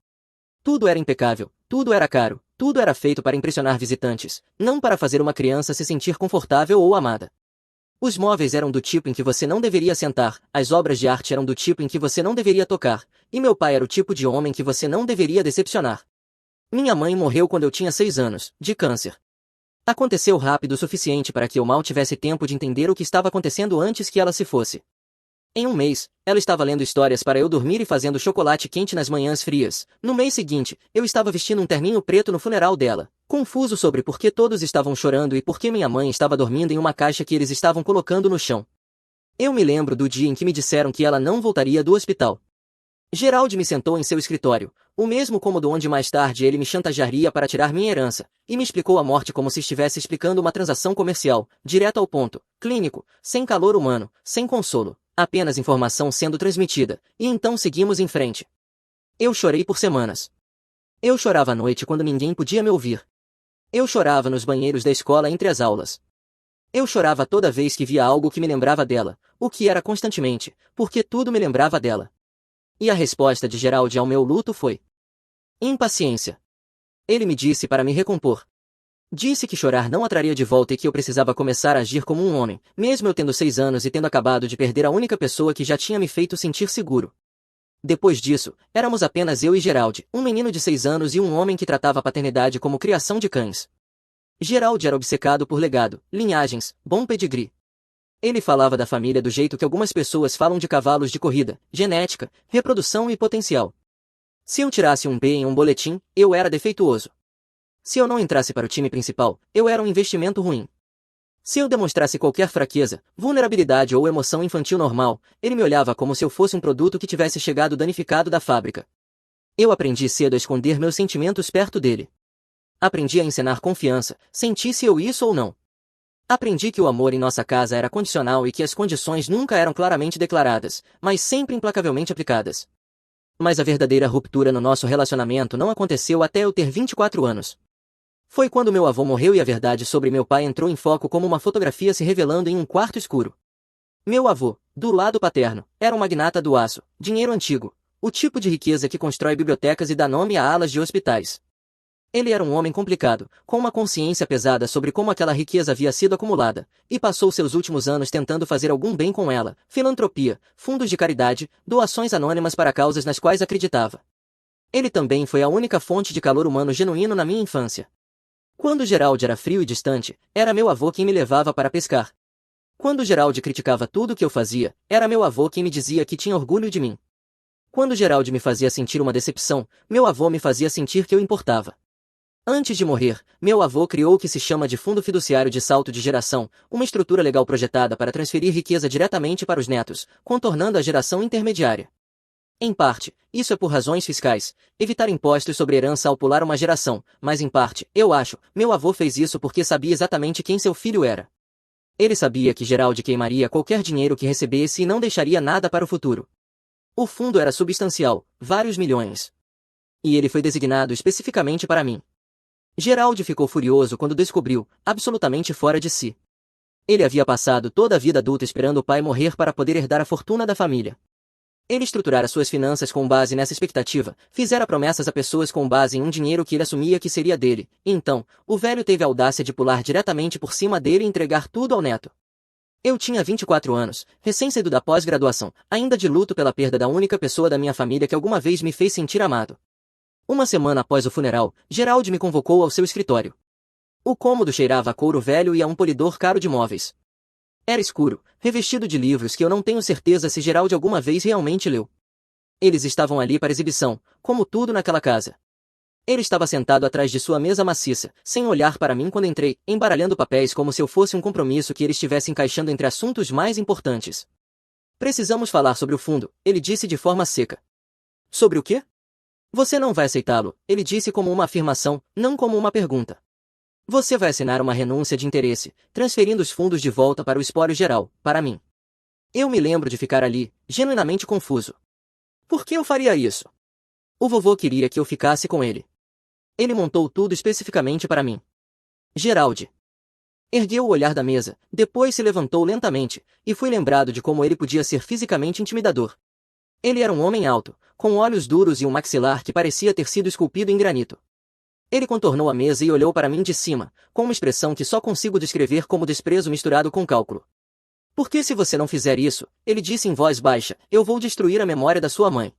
Tudo era impecável, tudo era caro, tudo era feito para impressionar visitantes, não para fazer uma criança se sentir confortável ou amada. Os móveis eram do tipo em que você não deveria sentar, as obras de arte eram do tipo em que você não deveria tocar, e meu pai era o tipo de homem que você não deveria decepcionar. Minha mãe morreu quando eu tinha 6 anos, de câncer. Aconteceu rápido o suficiente para que eu mal tivesse tempo de entender o que estava acontecendo antes que ela se fosse. Em um mês, ela estava lendo histórias para eu dormir e fazendo chocolate quente nas manhãs frias. No mês seguinte, eu estava vestindo um terninho preto no funeral dela, confuso sobre por que todos estavam chorando e por que minha mãe estava dormindo em uma caixa que eles estavam colocando no chão. Eu me lembro do dia em que me disseram que ela não voltaria do hospital. Gerald me sentou em seu escritório, o mesmo cômodo onde mais tarde ele me chantagearia para tirar minha herança, e me explicou a morte como se estivesse explicando uma transação comercial, direto ao ponto, clínico, sem calor humano, sem consolo, apenas informação sendo transmitida, e então seguimos em frente. Eu chorei por semanas. Eu chorava à noite quando ninguém podia me ouvir. Eu chorava nos banheiros da escola entre as aulas. Eu chorava toda vez que via algo que me lembrava dela, o que era constantemente, porque tudo me lembrava dela. E a resposta de Gerald ao meu luto foi impaciência. Ele me disse para me recompor. Disse que chorar não a traria de volta e que eu precisava começar a agir como um homem, mesmo eu tendo 6 anos e tendo acabado de perder a única pessoa que já tinha me feito sentir seguro. Depois disso, éramos apenas eu e Gerald, um menino de 6 anos e um homem que tratava a paternidade como criação de cães. Gerald era obcecado por legado, linhagens, bom pedigree. Ele falava da família do jeito que algumas pessoas falam de cavalos de corrida, genética, reprodução e potencial. Se eu tirasse um B em um boletim, eu era defeituoso. Se eu não entrasse para o time principal, eu era um investimento ruim. Se eu demonstrasse qualquer fraqueza, vulnerabilidade ou emoção infantil normal, ele me olhava como se eu fosse um produto que tivesse chegado danificado da fábrica. Eu aprendi cedo a esconder meus sentimentos perto dele. Aprendi a encenar confiança, sentisse eu isso ou não. Aprendi que o amor em nossa casa era condicional e que as condições nunca eram claramente declaradas, mas sempre implacavelmente aplicadas. Mas a verdadeira ruptura no nosso relacionamento não aconteceu até eu ter 24 anos. Foi quando meu avô morreu e a verdade sobre meu pai entrou em foco como uma fotografia se revelando em um quarto escuro. Meu avô, do lado paterno, era um magnata do aço, dinheiro antigo, o tipo de riqueza que constrói bibliotecas e dá nome a alas de hospitais. Ele era um homem complicado, com uma consciência pesada sobre como aquela riqueza havia sido acumulada, e passou seus últimos anos tentando fazer algum bem com ela, filantropia, fundos de caridade, doações anônimas para causas nas quais acreditava. Ele também foi a única fonte de calor humano genuíno na minha infância. Quando Gerald era frio e distante, era meu avô quem me levava para pescar. Quando Gerald criticava tudo o que eu fazia, era meu avô quem me dizia que tinha orgulho de mim. Quando Gerald me fazia sentir uma decepção, meu avô me fazia sentir que eu importava. Antes de morrer, meu avô criou o que se chama de Fundo Fiduciário de Salto de Geração, uma estrutura legal projetada para transferir riqueza diretamente para os netos, contornando a geração intermediária. Em parte, isso é por razões fiscais, evitar impostos sobre herança ao pular uma geração, mas em parte, eu acho, meu avô fez isso porque sabia exatamente quem seu filho era. Ele sabia que Gerald queimaria qualquer dinheiro que recebesse e não deixaria nada para o futuro. O fundo era substancial, vários milhões. E ele foi designado especificamente para mim. Gerald ficou furioso quando descobriu, absolutamente fora de si. Ele havia passado toda a vida adulta esperando o pai morrer para poder herdar a fortuna da família. Ele estruturara suas finanças com base nessa expectativa, fizera promessas a pessoas com base em um dinheiro que ele assumia que seria dele, e então, o velho teve a audácia de pular diretamente por cima dele e entregar tudo ao neto. Eu tinha 24 anos, recém-saído da pós-graduação, ainda de luto pela perda da única pessoa da minha família que alguma vez me fez sentir amado. Uma semana após o funeral, Gerald me convocou ao seu escritório. O cômodo cheirava a couro velho e a um polidor caro de móveis. Era escuro, revestido de livros que eu não tenho certeza se Gerald alguma vez realmente leu. Eles estavam ali para exibição, como tudo naquela casa. Ele estava sentado atrás de sua mesa maciça, sem olhar para mim quando entrei, embaralhando papéis como se eu fosse um compromisso que ele estivesse encaixando entre assuntos mais importantes. Precisamos falar sobre o fundo, ele disse de forma seca. Sobre o quê? Você não vai aceitá-lo, ele disse como uma afirmação, não como uma pergunta. Você vai assinar uma renúncia de interesse, transferindo os fundos de volta para o espólio geral, para mim. Eu me lembro de ficar ali, genuinamente confuso. Por que eu faria isso? O vovô queria que eu ficasse com ele. Ele montou tudo especificamente para mim. Gerald. Ergueu o olhar da mesa, depois se levantou lentamente, e fui lembrado de como ele podia ser fisicamente intimidador. Ele era um homem alto, com olhos duros e um maxilar que parecia ter sido esculpido em granito. Ele contornou a mesa e olhou para mim de cima, com uma expressão que só consigo descrever como desprezo misturado com cálculo. Porque se você não fizer isso, ele disse em voz baixa, eu vou destruir a memória da sua mãe.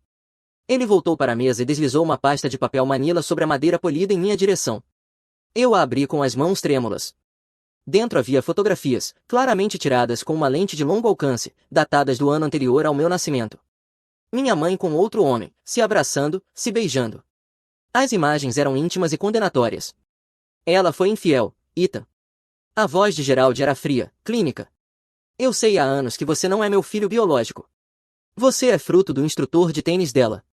Ele voltou para a mesa e deslizou uma pasta de papel manila sobre a madeira polida em minha direção. Eu a abri com as mãos trêmulas. Dentro havia fotografias, claramente tiradas com uma lente de longo alcance, datadas do ano anterior ao meu nascimento. Minha mãe com outro homem, se abraçando, se beijando. As imagens eram íntimas e condenatórias. Ela foi infiel, Ethan. A voz de Gerald era fria, clínica. Eu sei há anos que você não é meu filho biológico. Você é fruto do instrutor de tênis dela.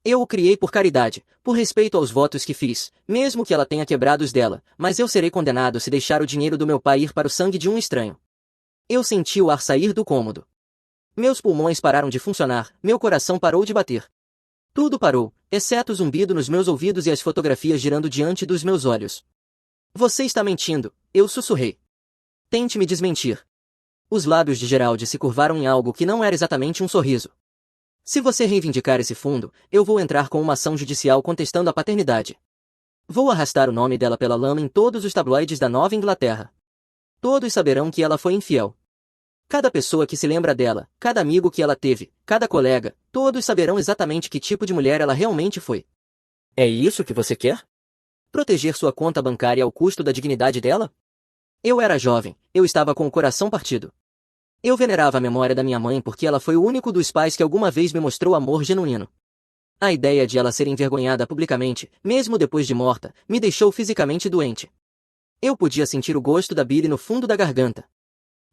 Eu o criei por caridade, por respeito aos votos que fiz, mesmo que ela tenha quebrado os dela, mas eu serei condenado se deixar o dinheiro do meu pai ir para o sangue de um estranho. Eu senti o ar sair do cômodo. Meus pulmões pararam de funcionar, meu coração parou de bater. Tudo parou, exceto o zumbido nos meus ouvidos e as fotografias girando diante dos meus olhos. Você está mentindo, eu sussurrei. Tente me desmentir. Os lábios de Gerald se curvaram em algo que não era exatamente um sorriso. Se você reivindicar esse fundo, eu vou entrar com uma ação judicial contestando a paternidade. Vou arrastar o nome dela pela lama em todos os tabloides da Nova Inglaterra. Todos saberão que ela foi infiel. Cada pessoa que se lembra dela, cada amigo que ela teve, cada colega, todos saberão exatamente que tipo de mulher ela realmente foi. É isso que você quer? Proteger sua conta bancária ao custo da dignidade dela? Eu era jovem, eu estava com o coração partido. Eu venerava a memória da minha mãe porque ela foi o único dos pais que alguma vez me mostrou amor genuíno. A ideia de ela ser envergonhada publicamente, mesmo depois de morta, me deixou fisicamente doente. Eu podia sentir o gosto da bile no fundo da garganta.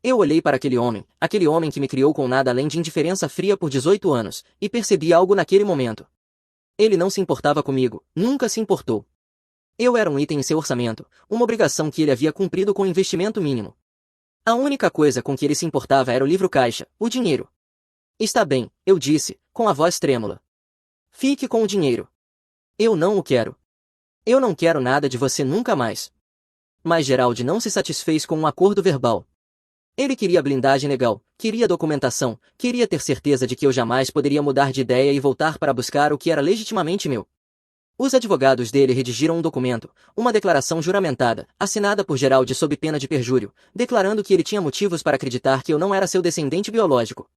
Eu olhei para aquele homem que me criou com nada além de indiferença fria por 18 anos, e percebi algo naquele momento. Ele não se importava comigo, nunca se importou. Eu era um item em seu orçamento, uma obrigação que ele havia cumprido com investimento mínimo. A única coisa com que ele se importava era o livro-caixa, o dinheiro. Está bem, eu disse, com a voz trêmula. Fique com o dinheiro. Eu não o quero. Eu não quero nada de você nunca mais. Mas Gerald não se satisfez com um acordo verbal. Ele queria blindagem legal, queria documentação, queria ter certeza de que eu jamais poderia mudar de ideia e voltar para buscar o que era legitimamente meu. Os advogados dele redigiram um documento, uma declaração juramentada, assinada por Gerald sob pena de perjúrio, declarando que ele tinha motivos para acreditar que eu não era seu descendente biológico.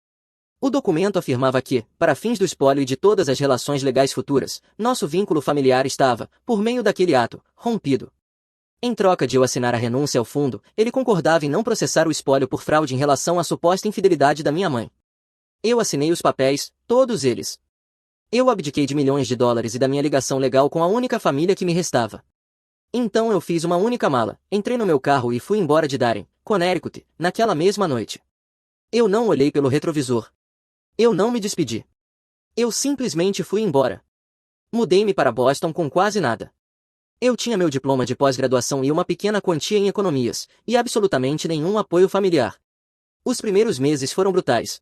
O documento afirmava que, para fins do espólio e de todas as relações legais futuras, nosso vínculo familiar estava, por meio daquele ato, rompido. Em troca de eu assinar a renúncia ao fundo, ele concordava em não processar o espólio por fraude em relação à suposta infidelidade da minha mãe. Eu assinei os papéis, todos eles. Eu abdiquei de milhões de dólares e da minha ligação legal com a única família que me restava. Então eu fiz uma única mala, entrei no meu carro e fui embora de Darien, Connecticut, naquela mesma noite. Eu não olhei pelo retrovisor. Eu não me despedi. Eu simplesmente fui embora. Mudei-me para Boston com quase nada. Eu tinha meu diploma de pós-graduação e uma pequena quantia em economias, e absolutamente nenhum apoio familiar. Os primeiros meses foram brutais.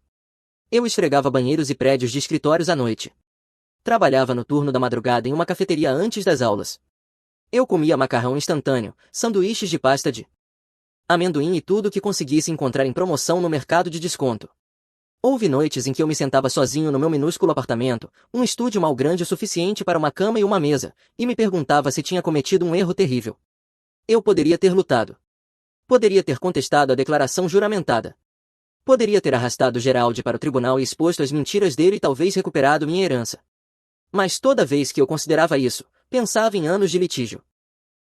Eu esfregava banheiros e prédios de escritórios à noite. Trabalhava no turno da madrugada em uma cafeteria antes das aulas. Eu comia macarrão instantâneo, sanduíches de pasta de amendoim e tudo que conseguisse encontrar em promoção no mercado de desconto. Houve noites em que eu me sentava sozinho no meu minúsculo apartamento, um estúdio mal grande o suficiente para uma cama e uma mesa, e me perguntava se tinha cometido um erro terrível. Eu poderia ter lutado. Poderia ter contestado a declaração juramentada. Poderia ter arrastado Gerald para o tribunal e exposto as mentiras dele e talvez recuperado minha herança. Mas toda vez que eu considerava isso, pensava em anos de litígio.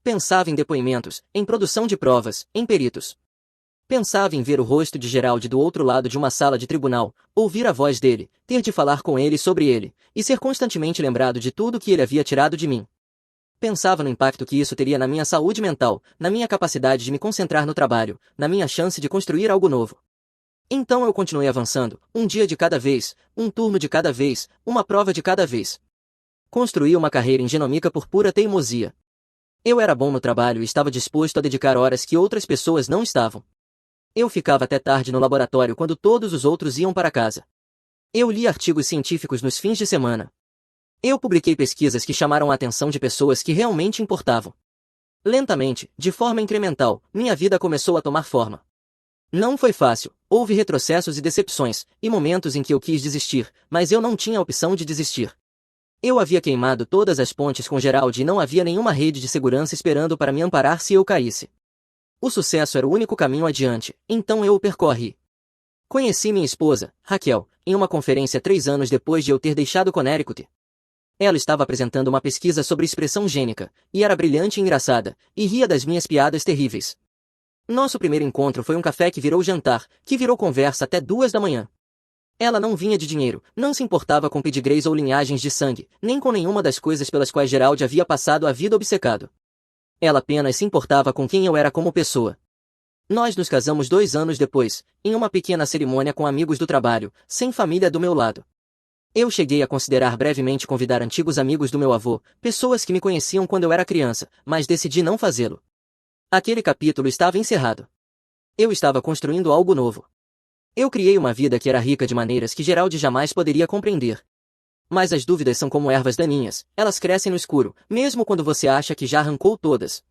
Pensava em depoimentos, em produção de provas, em peritos. Pensava em ver o rosto de Gerald do outro lado de uma sala de tribunal, ouvir a voz dele, ter de falar com ele sobre ele, e ser constantemente lembrado de tudo que ele havia tirado de mim. Pensava no impacto que isso teria na minha saúde mental, na minha capacidade de me concentrar no trabalho, na minha chance de construir algo novo. Então eu continuei avançando, um dia de cada vez, um turno de cada vez, uma prova de cada vez. Construí uma carreira em genômica por pura teimosia. Eu era bom no trabalho e estava disposto a dedicar horas que outras pessoas não estavam. Eu ficava até tarde no laboratório quando todos os outros iam para casa. Eu li artigos científicos nos fins de semana. Eu publiquei pesquisas que chamaram a atenção de pessoas que realmente importavam. Lentamente, de forma incremental, minha vida começou a tomar forma. Não foi fácil, houve retrocessos e decepções, e momentos em que eu quis desistir, mas eu não tinha a opção de desistir. Eu havia queimado todas as pontes com Gerald e não havia nenhuma rede de segurança esperando para me amparar se eu caísse. O sucesso era o único caminho adiante, então eu o percorri. Conheci minha esposa, Raquel, em uma conferência 3 anos depois de eu ter deixado Connecticut. Ela estava apresentando uma pesquisa sobre expressão gênica, e era brilhante e engraçada, e ria das minhas piadas terríveis. Nosso primeiro encontro foi um café que virou jantar, que virou conversa até 2 da manhã. Ela não vinha de dinheiro, não se importava com pedigrees ou linhagens de sangue, nem com nenhuma das coisas pelas quais Gerald havia passado a vida obcecado. Ela apenas se importava com quem eu era como pessoa. Nós nos casamos 2 anos depois, em uma pequena cerimônia com amigos do trabalho, sem família do meu lado. Eu cheguei a considerar brevemente convidar antigos amigos do meu avô, pessoas que me conheciam quando eu era criança, mas decidi não fazê-lo. Aquele capítulo estava encerrado. Eu estava construindo algo novo. Eu criei uma vida que era rica de maneiras que Gerald jamais poderia compreender. Mas as dúvidas são como ervas daninhas, elas crescem no escuro, mesmo quando você acha que já arrancou todas.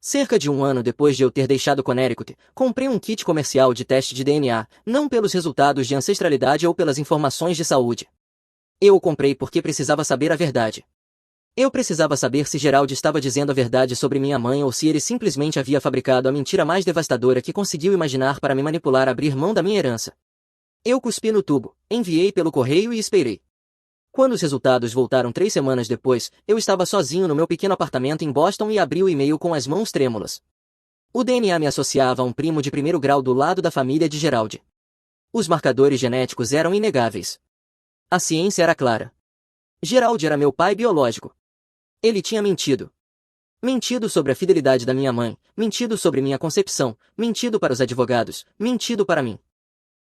Cerca de 1 ano depois de eu ter deixado Connecticut, comprei um kit comercial de teste de DNA, não pelos resultados de ancestralidade ou pelas informações de saúde. Eu o comprei porque precisava saber a verdade. Eu precisava saber se Gerald estava dizendo a verdade sobre minha mãe ou se ele simplesmente havia fabricado a mentira mais devastadora que conseguiu imaginar para me manipular a abrir mão da minha herança. Eu cuspi no tubo, enviei pelo correio e esperei. Quando os resultados voltaram 3 semanas depois, eu estava sozinho no meu pequeno apartamento em Boston e abri o e-mail com as mãos trêmulas. O DNA me associava a um primo de primeiro grau do lado da família de Gerald. Os marcadores genéticos eram inegáveis. A ciência era clara. Gerald era meu pai biológico. Ele tinha mentido. Mentido sobre a fidelidade da minha mãe, mentido sobre minha concepção, mentido para os advogados, mentido para mim.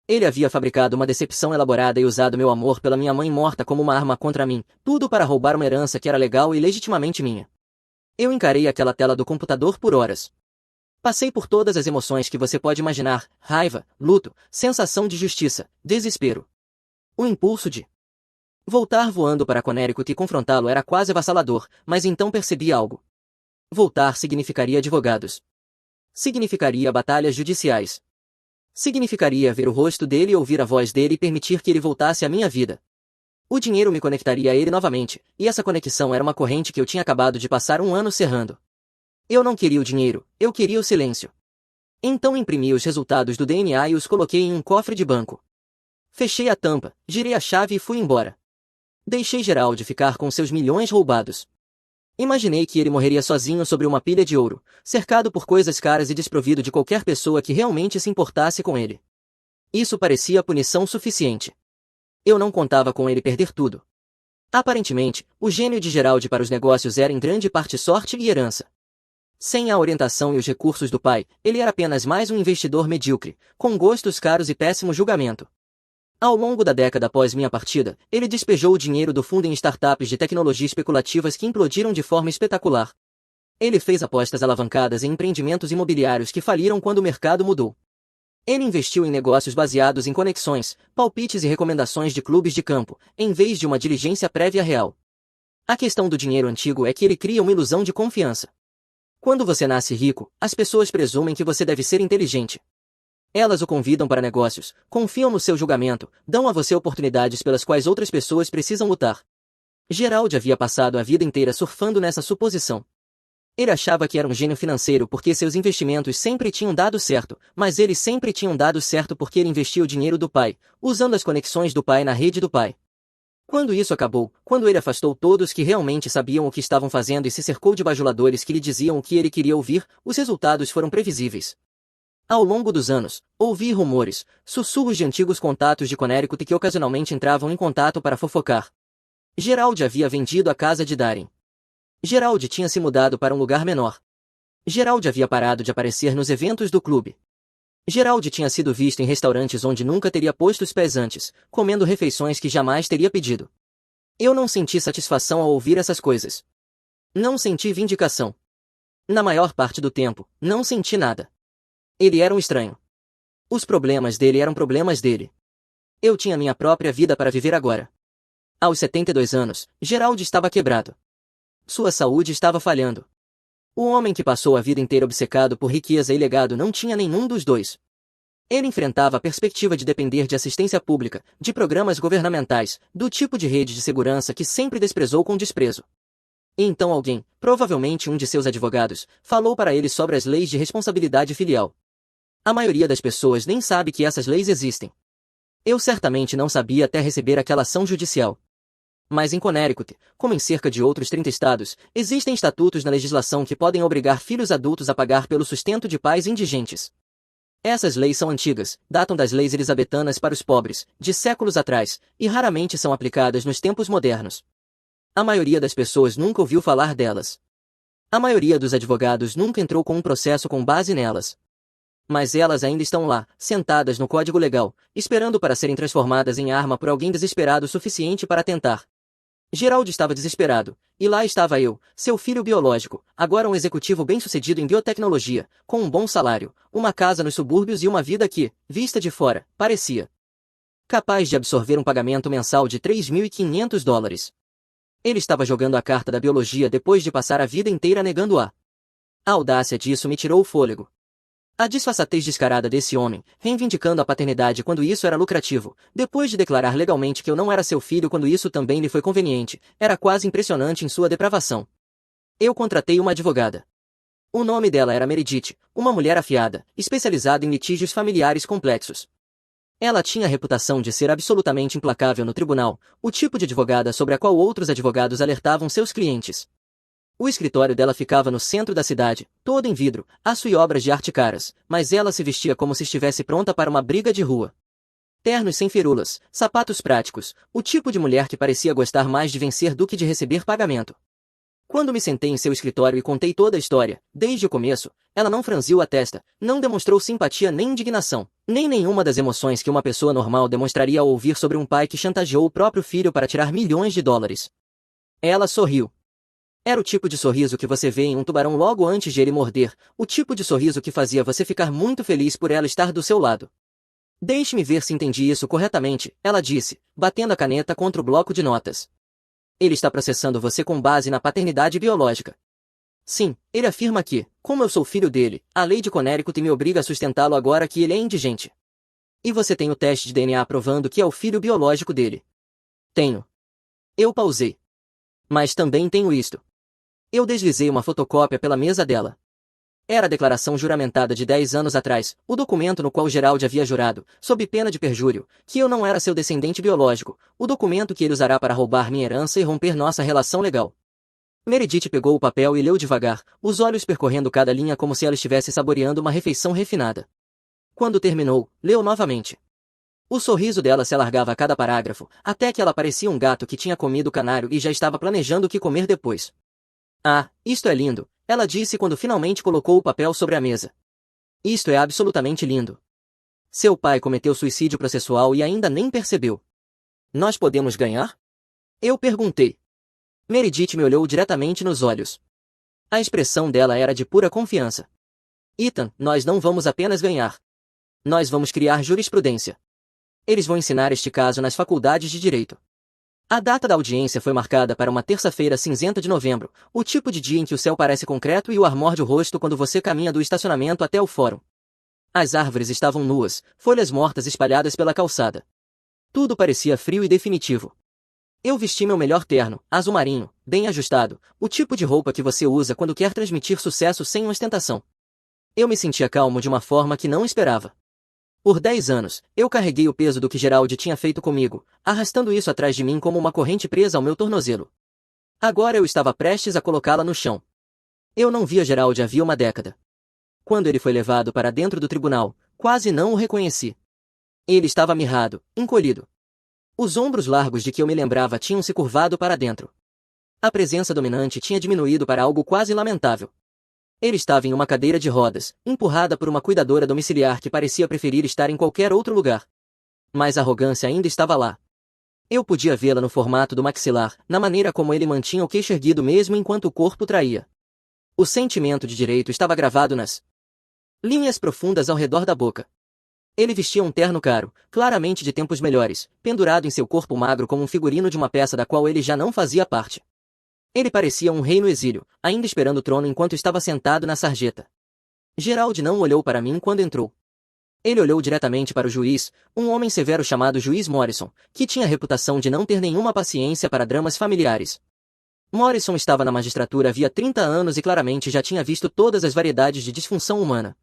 Ele havia fabricado uma decepção elaborada e usado meu amor pela minha mãe morta como uma arma contra mim, tudo para roubar uma herança que era legal e legitimamente minha. Eu encarei aquela tela do computador por horas. Passei por todas as emoções que você pode imaginar: raiva, luto, sensação de justiça, desespero. O impulso de voltar voando para Connecticut e confrontá-lo era quase avassalador, mas então percebi algo. Voltar significaria advogados. Significaria batalhas judiciais. Significaria ver o rosto dele e ouvir a voz dele e permitir que ele voltasse à minha vida. O dinheiro me conectaria a ele novamente, e essa conexão era uma corrente que eu tinha acabado de passar 1 ano cerrando. Eu não queria o dinheiro, eu queria o silêncio. Então imprimi os resultados do DNA e os coloquei em um cofre de banco. Fechei a tampa, girei a chave e fui embora. Deixei Gerald ficar com seus milhões roubados. Imaginei que ele morreria sozinho sobre uma pilha de ouro, cercado por coisas caras e desprovido de qualquer pessoa que realmente se importasse com ele. Isso parecia punição suficiente. Eu não contava com ele perder tudo. Aparentemente, o gênio de Gerald para os negócios era em grande parte sorte e herança. Sem a orientação e os recursos do pai, ele era apenas mais um investidor medíocre, com gostos caros e péssimo julgamento. Ao longo da década após minha partida, ele despejou o dinheiro do fundo em startups de tecnologia especulativas que implodiram de forma espetacular. Ele fez apostas alavancadas em empreendimentos imobiliários que faliram quando o mercado mudou. Ele investiu em negócios baseados em conexões, palpites e recomendações de clubes de campo, em vez de uma diligência prévia real. A questão do dinheiro antigo é que ele cria uma ilusão de confiança. Quando você nasce rico, as pessoas presumem que você deve ser inteligente. Elas o convidam para negócios, confiam no seu julgamento, dão a você oportunidades pelas quais outras pessoas precisam lutar. Gerald havia passado a vida inteira surfando nessa suposição. Ele achava que era um gênio financeiro porque seus investimentos sempre tinham dado certo, mas eles sempre tinham dado certo porque ele investia o dinheiro do pai, usando as conexões do pai na rede do pai. Quando isso acabou, quando ele afastou todos que realmente sabiam o que estavam fazendo e se cercou de bajuladores que lhe diziam o que ele queria ouvir, os resultados foram previsíveis. Ao longo dos anos, ouvi rumores, sussurros de antigos contatos de Connecticut que ocasionalmente entravam em contato para fofocar. Gerald havia vendido a casa de Darren. Gerald tinha se mudado para um lugar menor. Gerald havia parado de aparecer nos eventos do clube. Gerald tinha sido visto em restaurantes onde nunca teria posto os pés antes, comendo refeições que jamais teria pedido. Eu não senti satisfação ao ouvir essas coisas. Não senti vindicação. Na maior parte do tempo, não senti nada. Ele era um estranho. Os problemas dele eram problemas dele. Eu tinha minha própria vida para viver agora. Aos 72 anos, Gerald estava quebrado. Sua saúde estava falhando. O homem que passou a vida inteira obcecado por riqueza e legado não tinha nenhum dos dois. Ele enfrentava a perspectiva de depender de assistência pública, de programas governamentais, do tipo de rede de segurança que sempre desprezou com desprezo. E então alguém, provavelmente um de seus advogados, falou para ele sobre as leis de responsabilidade filial. A maioria das pessoas nem sabe que essas leis existem. Eu certamente não sabia até receber aquela ação judicial. Mas em Connecticut, como em cerca de outros 30 estados, existem estatutos na legislação que podem obrigar filhos adultos a pagar pelo sustento de pais indigentes. Essas leis são antigas, datam das leis elisabetanas para os pobres, de séculos atrás, e raramente são aplicadas nos tempos modernos. A maioria das pessoas nunca ouviu falar delas. A maioria dos advogados nunca entrou com um processo com base nelas. Mas elas ainda estão lá, sentadas no código legal, esperando para serem transformadas em arma por alguém desesperado o suficiente para tentar. Gerald estava desesperado, e lá estava eu, seu filho biológico, agora um executivo bem-sucedido em biotecnologia, com um bom salário, uma casa nos subúrbios e uma vida que, vista de fora, parecia capaz de absorver um pagamento mensal de $3.500. Ele estava jogando a carta da biologia depois de passar a vida inteira negando-a. A audácia disso me tirou o fôlego. A disfarçatez descarada desse homem, reivindicando a paternidade quando isso era lucrativo, depois de declarar legalmente que eu não era seu filho quando isso também lhe foi conveniente, era quase impressionante em sua depravação. Eu contratei uma advogada. O nome dela era Meredith, uma mulher afiada, especializada em litígios familiares complexos. Ela tinha a reputação de ser absolutamente implacável no tribunal, o tipo de advogada sobre a qual outros advogados alertavam seus clientes. O escritório dela ficava no centro da cidade, todo em vidro, aço e obras de arte caras, mas ela se vestia como se estivesse pronta para uma briga de rua. Ternos sem firulas, sapatos práticos, o tipo de mulher que parecia gostar mais de vencer do que de receber pagamento. Quando me sentei em seu escritório e contei toda a história, desde o começo, ela não franziu a testa, não demonstrou simpatia nem indignação, nem nenhuma das emoções que uma pessoa normal demonstraria ao ouvir sobre um pai que chantageou o próprio filho para tirar milhões de dólares. Ela sorriu. Era o tipo de sorriso que você vê em um tubarão logo antes de ele morder, o tipo de sorriso que fazia você ficar muito feliz por ela estar do seu lado. Deixe-me ver se entendi isso corretamente, ela disse, batendo a caneta contra o bloco de notas. Ele está processando você com base na paternidade biológica. Sim, ele afirma que, como eu sou filho dele, a lei de Connecticut me obriga a sustentá-lo agora que ele é indigente. E você tem o teste de DNA provando que é o filho biológico dele. Tenho. Eu pausei. Mas também tenho isto. Eu deslizei uma fotocópia pela mesa dela. Era a declaração juramentada de 10 anos atrás, o documento no qual Gerald havia jurado, sob pena de perjúrio, que eu não era seu descendente biológico, o documento que ele usará para roubar minha herança e romper nossa relação legal. Meredith pegou o papel e leu devagar, os olhos percorrendo cada linha como se ela estivesse saboreando uma refeição refinada. Quando terminou, leu novamente. O sorriso dela se alargava a cada parágrafo, até que ela parecia um gato que tinha comido canário e já estava planejando o que comer depois. Ah, isto é lindo, Ela disse quando finalmente colocou o papel sobre a mesa. Isto é absolutamente lindo. Seu pai cometeu suicídio processual e ainda nem percebeu. Nós podemos ganhar? Eu perguntei. Meredith me olhou diretamente nos olhos. A expressão dela era de pura confiança. Ethan, nós não vamos apenas ganhar. Nós vamos criar jurisprudência. Eles vão ensinar este caso nas faculdades de direito. A data da audiência foi marcada para uma terça-feira cinzenta de novembro, o tipo de dia em que o céu parece concreto e o ar morde o rosto quando você caminha do estacionamento até o fórum. As árvores estavam nuas, folhas mortas espalhadas pela calçada. Tudo parecia frio e definitivo. Eu vesti meu melhor terno, azul marinho, bem ajustado, o tipo de roupa que você usa quando quer transmitir sucesso sem ostentação. Eu me sentia calmo de uma forma que não esperava. Por 10 anos, eu carreguei o peso do que Gerald tinha feito comigo, arrastando isso atrás de mim como uma corrente presa ao meu tornozelo. Agora eu estava prestes a colocá-la no chão. Eu não via Gerald havia uma década. Quando ele foi levado para dentro do tribunal, quase não o reconheci. Ele estava mirrado, encolhido. Os ombros largos de que eu me lembrava tinham se curvado para dentro. A presença dominante tinha diminuído para algo quase lamentável. Ele estava em uma cadeira de rodas, empurrada por uma cuidadora domiciliar que parecia preferir estar em qualquer outro lugar. Mas a arrogância ainda estava lá. Eu podia vê-la no formato do maxilar, na maneira como ele mantinha o queixo erguido mesmo enquanto o corpo traía. O sentimento de direito estava gravado nas linhas profundas ao redor da boca. Ele vestia um terno caro, claramente de tempos melhores, pendurado em seu corpo magro como um figurino de uma peça da qual ele já não fazia parte. Ele parecia um rei no exílio, ainda esperando o trono enquanto estava sentado na sarjeta. Gerald não olhou para mim quando entrou. Ele olhou diretamente para o juiz, um homem severo chamado Juiz Morrison, que tinha a reputação de não ter nenhuma paciência para dramas familiares. Morrison estava na magistratura havia 30 anos e claramente já tinha visto todas as variedades de disfunção humana.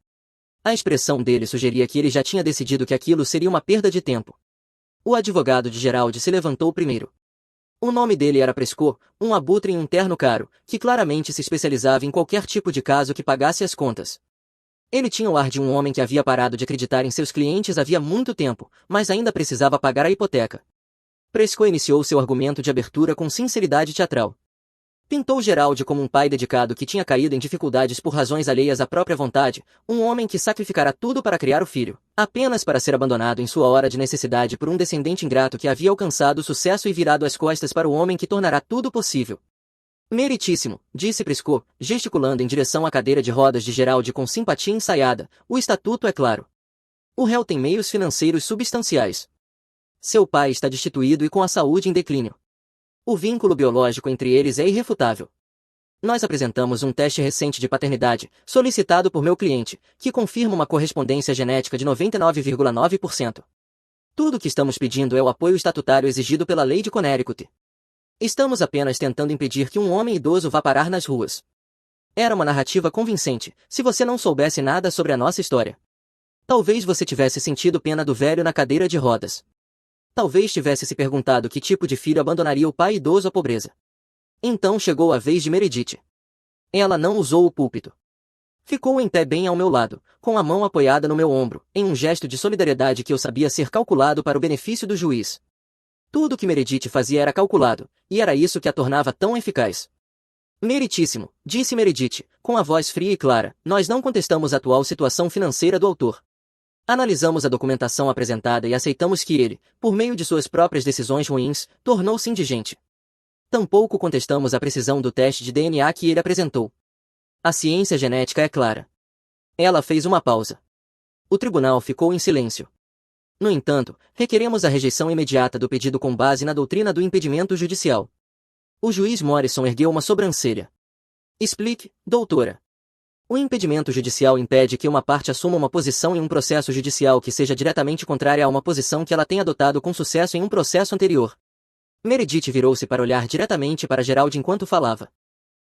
A expressão dele sugeria que ele já tinha decidido que aquilo seria uma perda de tempo. O advogado de Gerald se levantou primeiro. O nome dele era Prescott, um abutre em um terno caro, que claramente se especializava em qualquer tipo de caso que pagasse as contas. Ele tinha o ar de um homem que havia parado de acreditar em seus clientes havia muito tempo, mas ainda precisava pagar a hipoteca. Prescott iniciou seu argumento de abertura com sinceridade teatral. Pintou Gerald como um pai dedicado que tinha caído em dificuldades por razões alheias à própria vontade, um homem que sacrificara tudo para criar o filho, apenas para ser abandonado em sua hora de necessidade por um descendente ingrato que havia alcançado o sucesso e virado as costas para o homem que tornará tudo possível. Meritíssimo, disse Prescott, gesticulando em direção à cadeira de rodas de Gerald com simpatia ensaiada, o estatuto é claro. O réu tem meios financeiros substanciais. Seu pai está destituído e com a saúde em declínio. O vínculo biológico entre eles é irrefutável. Nós apresentamos um teste recente de paternidade, solicitado por meu cliente, que confirma uma correspondência genética de 99,9%. Tudo o que estamos pedindo é o apoio estatutário exigido pela lei de Connecticut. Estamos apenas tentando impedir que um homem idoso vá parar nas ruas. Era uma narrativa convincente, se você não soubesse nada sobre a nossa história. Talvez você tivesse sentido pena do velho na cadeira de rodas. Talvez tivesse se perguntado que tipo de filho abandonaria o pai idoso à pobreza. Então chegou a vez de Meredith. Ela não usou o púlpito. Ficou em pé bem ao meu lado, com a mão apoiada no meu ombro, em um gesto de solidariedade que eu sabia ser calculado para o benefício do juiz. Tudo o que Meredith fazia era calculado, e era isso que a tornava tão eficaz. Meritíssimo, disse Meredith, com a voz fria e clara, nós não contestamos a atual situação financeira do autor. Analisamos a documentação apresentada e aceitamos que ele, por meio de suas próprias decisões ruins, tornou-se indigente. Tampouco contestamos a precisão do teste de DNA que ele apresentou. A ciência genética é clara. Ela fez uma pausa. O tribunal ficou em silêncio. No entanto, requeremos a rejeição imediata do pedido com base na doutrina do impedimento judicial. O juiz Morrison ergueu uma sobrancelha. Explique, doutora. O impedimento judicial impede que uma parte assuma uma posição em um processo judicial que seja diretamente contrária a uma posição que ela tenha adotado com sucesso em um processo anterior. Meredith virou-se para olhar diretamente para Gerald enquanto falava.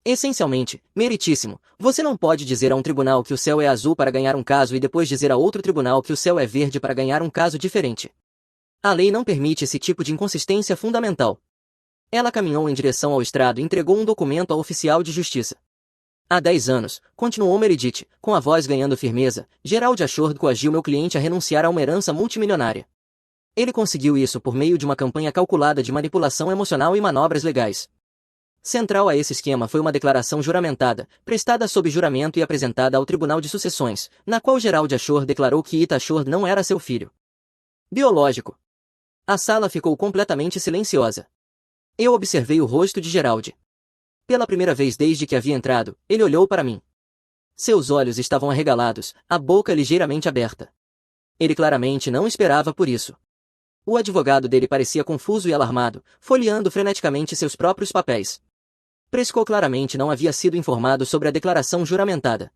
Essencialmente, meritíssimo, você não pode dizer a um tribunal que o céu é azul para ganhar um caso e depois dizer a outro tribunal que o céu é verde para ganhar um caso diferente. A lei não permite esse tipo de inconsistência fundamental. Ela caminhou em direção ao estrado e entregou um documento ao oficial de justiça. Há 10 anos, continuou Meredith, com a voz ganhando firmeza, Gerald Ashford coagiu meu cliente a renunciar a uma herança multimilionária. Ele conseguiu isso por meio de uma campanha calculada de manipulação emocional e manobras legais. Central a esse esquema foi uma declaração juramentada, prestada sob juramento e apresentada ao Tribunal de Sucessões, na qual Gerald Ashore declarou que Ita Ashore não era seu filho biológico. A sala ficou completamente silenciosa. Eu observei o rosto de Gerald. Pela primeira vez desde que havia entrado, ele olhou para mim. Seus olhos estavam arregalados, a boca ligeiramente aberta. Ele claramente não esperava por isso. O advogado dele parecia confuso e alarmado, folheando freneticamente seus próprios papéis. Prescott claramente não havia sido informado sobre a declaração juramentada.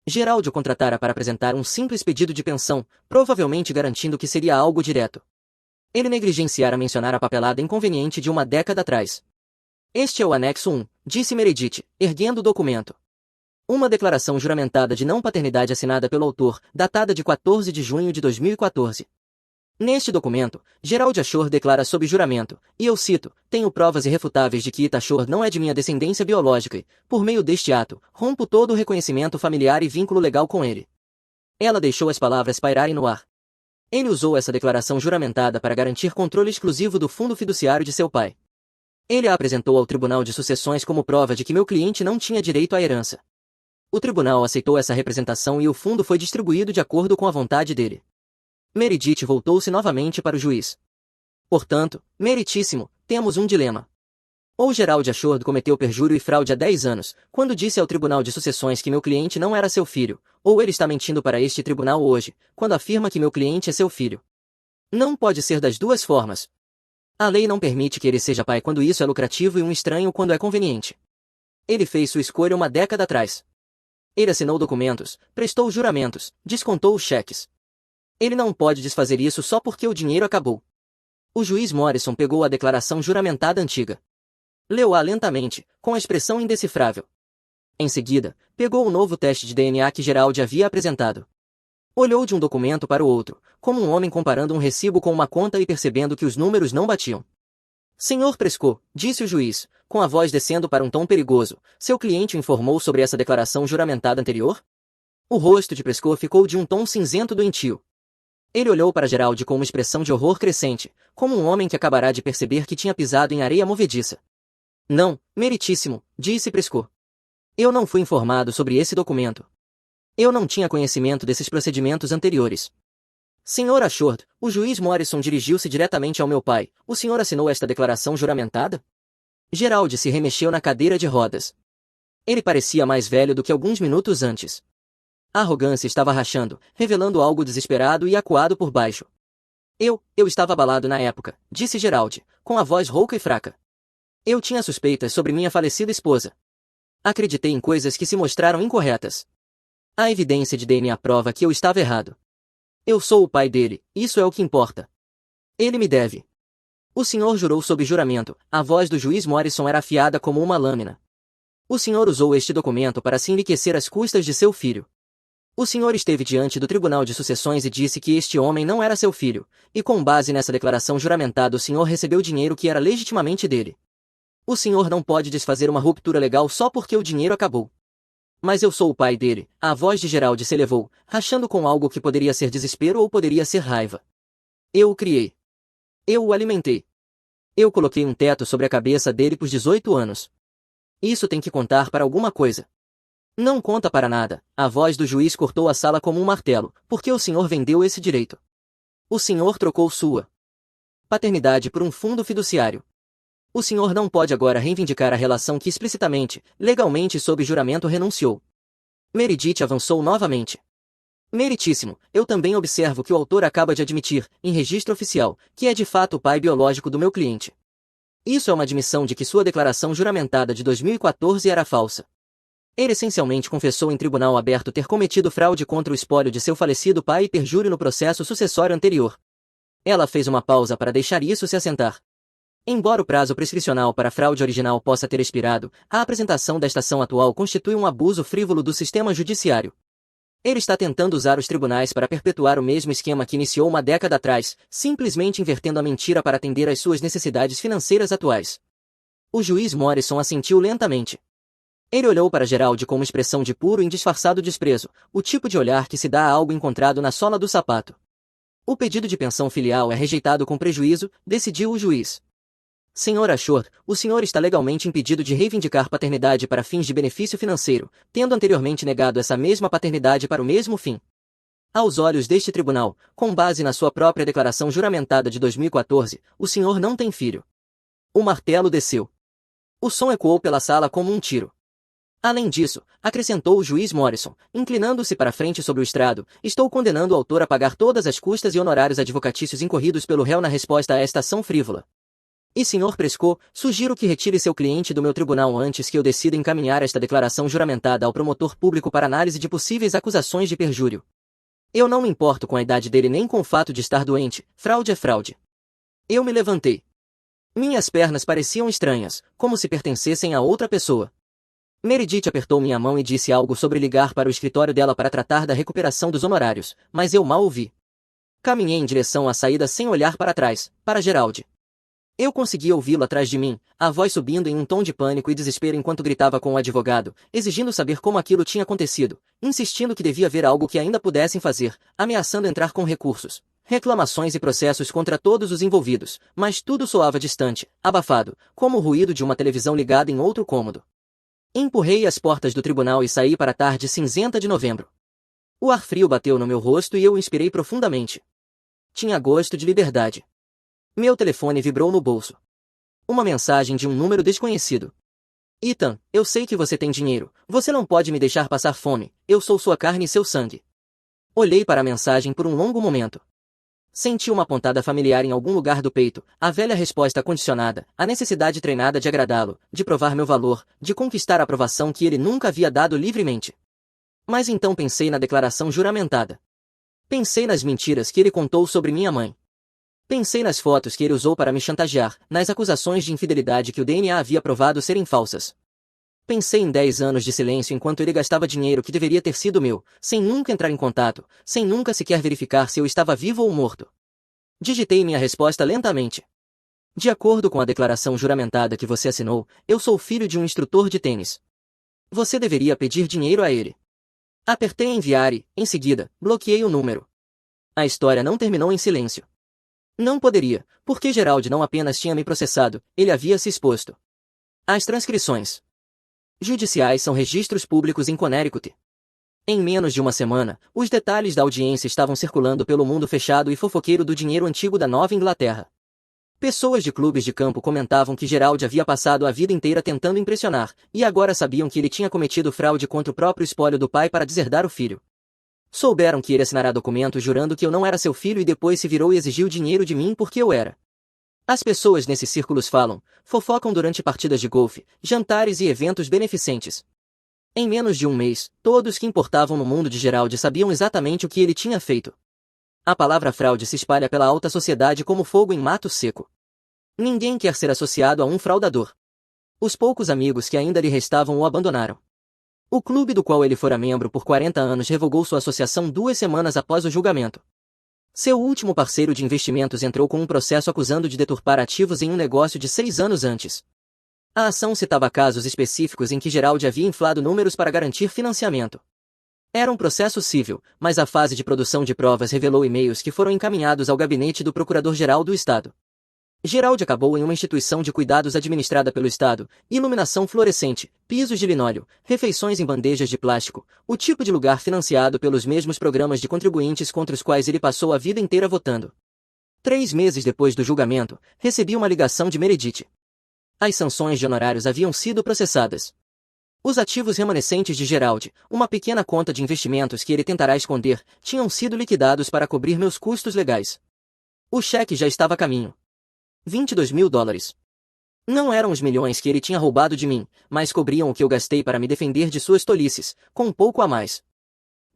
Gerald o contratara para apresentar um simples pedido de pensão, provavelmente garantindo que seria algo direto. Ele negligenciara mencionar a papelada inconveniente de uma década atrás. Este é o anexo 1, disse Meredith, erguendo o documento. Uma declaração juramentada de não paternidade assinada pelo autor, datada de 14 de junho de 2014. Neste documento, Gerald Ashore declara sob juramento, e eu cito, tenho provas irrefutáveis de que Ita Ashore não é de minha descendência biológica e, por meio deste ato, rompo todo o reconhecimento familiar e vínculo legal com ele. Ela deixou as palavras pairarem no ar. Ele usou essa declaração juramentada para garantir controle exclusivo do fundo fiduciário de seu pai. Ele a apresentou ao Tribunal de Sucessões como prova de que meu cliente não tinha direito à herança. O tribunal aceitou essa representação e o fundo foi distribuído de acordo com a vontade dele. Meredith voltou-se novamente para o juiz. Portanto, meritíssimo, temos um dilema. Ou Gerald Ashore cometeu perjúrio e fraude há 10 anos, quando disse ao Tribunal de Sucessões que meu cliente não era seu filho, ou ele está mentindo para este tribunal hoje, quando afirma que meu cliente é seu filho. Não pode ser das duas formas. A lei não permite que ele seja pai quando isso é lucrativo e um estranho quando é conveniente. Ele fez sua escolha uma década atrás. Ele assinou documentos, prestou juramentos, descontou os cheques. Ele não pode desfazer isso só porque o dinheiro acabou. O juiz Morrison pegou a declaração juramentada antiga. Leu-a lentamente, com a expressão indecifrável. Em seguida, pegou o novo teste de DNA que Gerald havia apresentado. Olhou de um documento para o outro, como um homem comparando um recibo com uma conta e percebendo que os números não batiam. Senhor Prescott, disse o juiz, com a voz descendo para um tom perigoso, seu cliente o informou sobre essa declaração juramentada anterior? O rosto de Prescott ficou de um tom cinzento doentio. Ele olhou para Gerald com uma expressão de horror crescente, como um homem que acabará de perceber que tinha pisado em areia movediça. Não, meritíssimo, disse Prescott. Eu não fui informado sobre esse documento. Eu não tinha conhecimento desses procedimentos anteriores. Senhor Ashore, o juiz Morrison dirigiu-se diretamente ao meu pai. O senhor assinou esta declaração juramentada? Gerald se remexeu na cadeira de rodas. Ele parecia mais velho do que alguns minutos antes. A arrogância estava rachando, revelando algo desesperado e acuado por baixo. Eu estava abalado na época, disse Gerald, com a voz rouca e fraca. Eu tinha suspeitas sobre minha falecida esposa. Acreditei em coisas que se mostraram incorretas. A evidência de DNA prova que eu estava errado. Eu sou o pai dele, isso é o que importa. Ele me deve. O senhor jurou sob juramento, a voz do juiz Morrison era afiada como uma lâmina. O senhor usou este documento para se enriquecer às custas de seu filho. O senhor esteve diante do Tribunal de Sucessões e disse que este homem não era seu filho, e com base nessa declaração juramentada o senhor recebeu dinheiro que era legitimamente dele. O senhor não pode desfazer uma ruptura legal só porque o dinheiro acabou. Mas eu sou o pai dele, a voz de Gerald se elevou, rachando com algo que poderia ser desespero ou poderia ser raiva. Eu o criei. Eu o alimentei. Eu coloquei um teto sobre a cabeça dele por 18 anos. Isso tem que contar para alguma coisa. Não conta para nada, a voz do juiz cortou a sala como um martelo, porque o senhor vendeu esse direito. O senhor trocou sua paternidade por um fundo fiduciário. O senhor não pode agora reivindicar a relação que explicitamente, legalmente e sob juramento renunciou. Meredith avançou novamente. Meritíssimo, eu também observo que o autor acaba de admitir, em registro oficial, que é de fato o pai biológico do meu cliente. Isso é uma admissão de que sua declaração juramentada de 2014 era falsa. Ele essencialmente confessou em tribunal aberto ter cometido fraude contra o espólio de seu falecido pai e perjúrio no processo sucessório anterior. Ela fez uma pausa para deixar isso se assentar. Embora o prazo prescricional para a fraude original possa ter expirado, a apresentação desta ação atual constitui um abuso frívolo do sistema judiciário. Ele está tentando usar os tribunais para perpetuar o mesmo esquema que iniciou uma década atrás, simplesmente invertendo a mentira para atender às suas necessidades financeiras atuais. O juiz Morrison assentiu lentamente. Ele olhou para Gerald com uma expressão de puro e indisfarçado desprezo, o tipo de olhar que se dá a algo encontrado na sola do sapato. O pedido de pensão filial é rejeitado com prejuízo, decidiu o juiz. Senhor Ashur, o senhor está legalmente impedido de reivindicar paternidade para fins de benefício financeiro, tendo anteriormente negado essa mesma paternidade para o mesmo fim. Aos olhos deste tribunal, com base na sua própria declaração juramentada de 2014, o senhor não tem filho. O martelo desceu. O som ecoou pela sala como um tiro. Além disso, acrescentou o juiz Morrison, inclinando-se para frente sobre o estrado, estou condenando o autor a pagar todas as custas e honorários advocatícios incorridos pelo réu na resposta a esta ação frívola. E senhor Prescott, sugiro que retire seu cliente do meu tribunal antes que eu decida encaminhar esta declaração juramentada ao promotor público para análise de possíveis acusações de perjúrio. Eu não me importo com a idade dele nem com o fato de estar doente, fraude é fraude. Eu me levantei. Minhas pernas pareciam estranhas, como se pertencessem a outra pessoa. Meredith apertou minha mão e disse algo sobre ligar para o escritório dela para tratar da recuperação dos honorários, mas eu mal ouvi. Caminhei em direção à saída sem olhar para trás, para Gerald. Eu conseguia ouvi-lo atrás de mim, a voz subindo em um tom de pânico e desespero enquanto gritava com o advogado, exigindo saber como aquilo tinha acontecido, insistindo que devia haver algo que ainda pudessem fazer, ameaçando entrar com recursos, reclamações e processos contra todos os envolvidos, mas tudo soava distante, abafado, como o ruído de uma televisão ligada em outro cômodo. Empurrei as portas do tribunal e saí para a tarde cinzenta de novembro. O ar frio bateu no meu rosto e eu inspirei profundamente. Tinha gosto de liberdade. Meu telefone vibrou no bolso. Uma mensagem de um número desconhecido. Ethan, eu sei que você tem dinheiro, você não pode me deixar passar fome, eu sou sua carne e seu sangue. Olhei para a mensagem por um longo momento. Senti uma pontada familiar em algum lugar do peito, a velha resposta condicionada, a necessidade treinada de agradá-lo, de provar meu valor, de conquistar a aprovação que ele nunca havia dado livremente. Mas então pensei na declaração juramentada. Pensei nas mentiras que ele contou sobre minha mãe. Pensei nas fotos que ele usou para me chantagear, nas acusações de infidelidade que o DNA havia provado serem falsas. Pensei em 10 anos de silêncio enquanto ele gastava dinheiro que deveria ter sido meu, sem nunca entrar em contato, sem nunca sequer verificar se eu estava vivo ou morto. Digitei minha resposta lentamente. De acordo com a declaração juramentada que você assinou, eu sou filho de um instrutor de tênis. Você deveria pedir dinheiro a ele. Apertei enviar e, em seguida, bloqueei o número. A história não terminou em silêncio. Não poderia, porque Gerald não apenas tinha me processado, ele havia se exposto. As transcrições judiciais são registros públicos em Connecticut. Em menos de uma semana, os detalhes da audiência estavam circulando pelo mundo fechado e fofoqueiro do dinheiro antigo da Nova Inglaterra. Pessoas de clubes de campo comentavam que Gerald havia passado a vida inteira tentando impressionar, e agora sabiam que ele tinha cometido fraude contra o próprio espólio do pai para deserdar o filho. Souberam que ele assinará documentos jurando que eu não era seu filho e depois se virou e exigiu dinheiro de mim porque eu era. As pessoas nesses círculos falam, fofocam durante partidas de golfe, jantares e eventos beneficentes. Em menos de um mês, todos que importavam no mundo de Gerald sabiam exatamente o que ele tinha feito. A palavra fraude se espalha pela alta sociedade como fogo em mato seco. Ninguém quer ser associado a um fraudador. Os poucos amigos que ainda lhe restavam o abandonaram. O clube do qual ele fora membro por 40 anos revogou sua associação 2 semanas após o julgamento. Seu último parceiro de investimentos entrou com um processo acusando de deturpar ativos em um negócio de 6 anos antes. A ação citava casos específicos em que Gerald havia inflado números para garantir financiamento. Era um processo civil, mas a fase de produção de provas revelou e-mails que foram encaminhados ao gabinete do Procurador-Geral do Estado. Gerald acabou em uma instituição de cuidados administrada pelo Estado, iluminação fluorescente, pisos de linóleo, refeições em bandejas de plástico, o tipo de lugar financiado pelos mesmos programas de contribuintes contra os quais ele passou a vida inteira votando. 3 meses depois do julgamento, recebi uma ligação de Meredith. As sanções de honorários haviam sido processadas. Os ativos remanescentes de Gerald, uma pequena conta de investimentos que ele tentará esconder, tinham sido liquidados para cobrir meus custos legais. O cheque já estava a caminho. $22.000. Não eram os milhões que ele tinha roubado de mim, mas cobriam o que eu gastei para me defender de suas tolices, com um pouco a mais.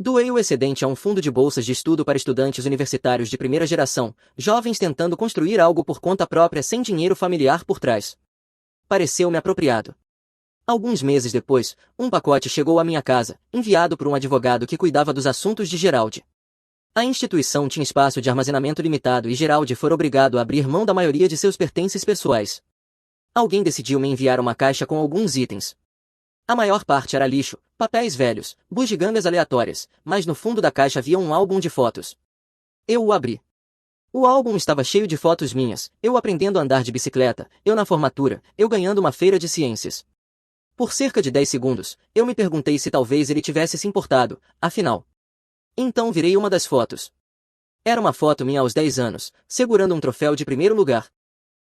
Doei o excedente a um fundo de bolsas de estudo para estudantes universitários de primeira geração, jovens tentando construir algo por conta própria sem dinheiro familiar por trás. Pareceu-me apropriado. Alguns meses depois, um pacote chegou à minha casa, enviado por um advogado que cuidava dos assuntos de Gerald. A instituição tinha espaço de armazenamento limitado e Gerald foi obrigado a abrir mão da maioria de seus pertences pessoais. Alguém decidiu me enviar uma caixa com alguns itens. A maior parte era lixo, papéis velhos, bugigangas aleatórias, mas no fundo da caixa havia um álbum de fotos. Eu o abri. O álbum estava cheio de fotos minhas, eu aprendendo a andar de bicicleta, eu na formatura, eu ganhando uma feira de ciências. Por cerca de 10 segundos, eu me perguntei se talvez ele tivesse se importado, afinal. Então virei uma das fotos. Era uma foto minha aos 10 anos, segurando um troféu de primeiro lugar.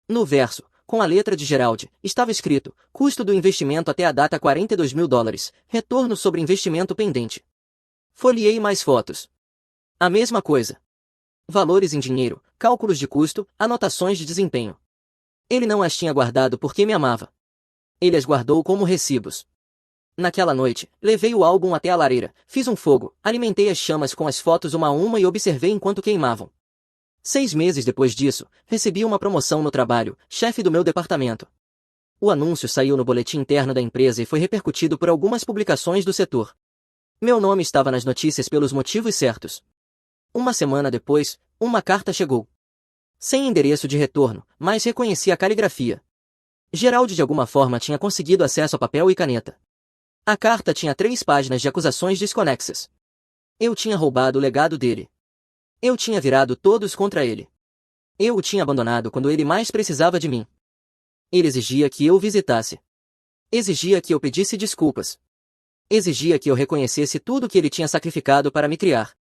No verso, com a letra de Gerald, estava escrito: custo do investimento até a data $42.000, retorno sobre investimento pendente. Folheei mais fotos. A mesma coisa. Valores em dinheiro, cálculos de custo, anotações de desempenho. Ele não as tinha guardado porque me amava. Ele as guardou como recibos. Naquela noite, levei o álbum até a lareira, fiz um fogo, alimentei as chamas com as fotos uma a uma e observei enquanto queimavam. 6 meses depois disso, recebi uma promoção no trabalho, chefe do meu departamento. O anúncio saiu no boletim interno da empresa e foi repercutido por algumas publicações do setor. Meu nome estava nas notícias pelos motivos certos. Uma semana depois, uma carta chegou. Sem endereço de retorno, mas reconheci a caligrafia. Gerald de alguma forma tinha conseguido acesso a papel e caneta. A carta tinha 3 páginas de acusações desconexas. Eu tinha roubado o legado dele. Eu tinha virado todos contra ele. Eu o tinha abandonado quando ele mais precisava de mim. Ele exigia que eu o visitasse. Exigia que eu pedisse desculpas. Exigia que eu reconhecesse tudo que ele tinha sacrificado para me criar.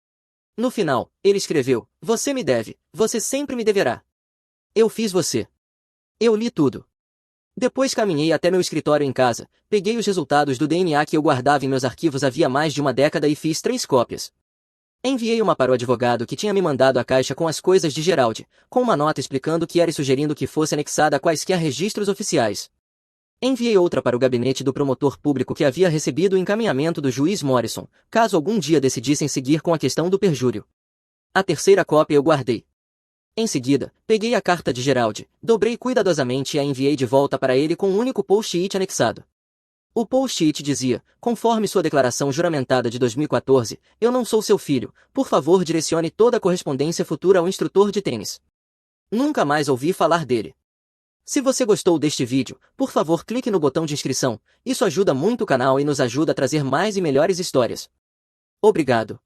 No final, ele escreveu: você me deve, você sempre me deverá. Eu fiz você. Eu li tudo. Depois caminhei até meu escritório em casa, peguei os resultados do DNA que eu guardava em meus arquivos havia mais de uma década e fiz 3 cópias. Enviei uma para o advogado que tinha me mandado a caixa com as coisas de Gerald, com uma nota explicando que era e sugerindo que fosse anexada a quaisquer registros oficiais. Enviei outra para o gabinete do promotor público que havia recebido o encaminhamento do juiz Morrison, caso algum dia decidissem seguir com a questão do perjúrio. A terceira cópia eu guardei. Em seguida, peguei a carta de Gerald, dobrei cuidadosamente e a enviei de volta para ele com um único post-it anexado. O post-it dizia: conforme sua declaração juramentada de 2014, eu não sou seu filho, por favor direcione toda a correspondência futura ao instrutor de tênis. Nunca mais ouvi falar dele. Se você gostou deste vídeo, por favor clique no botão de inscrição, isso ajuda muito o canal e nos ajuda a trazer mais e melhores histórias. Obrigado.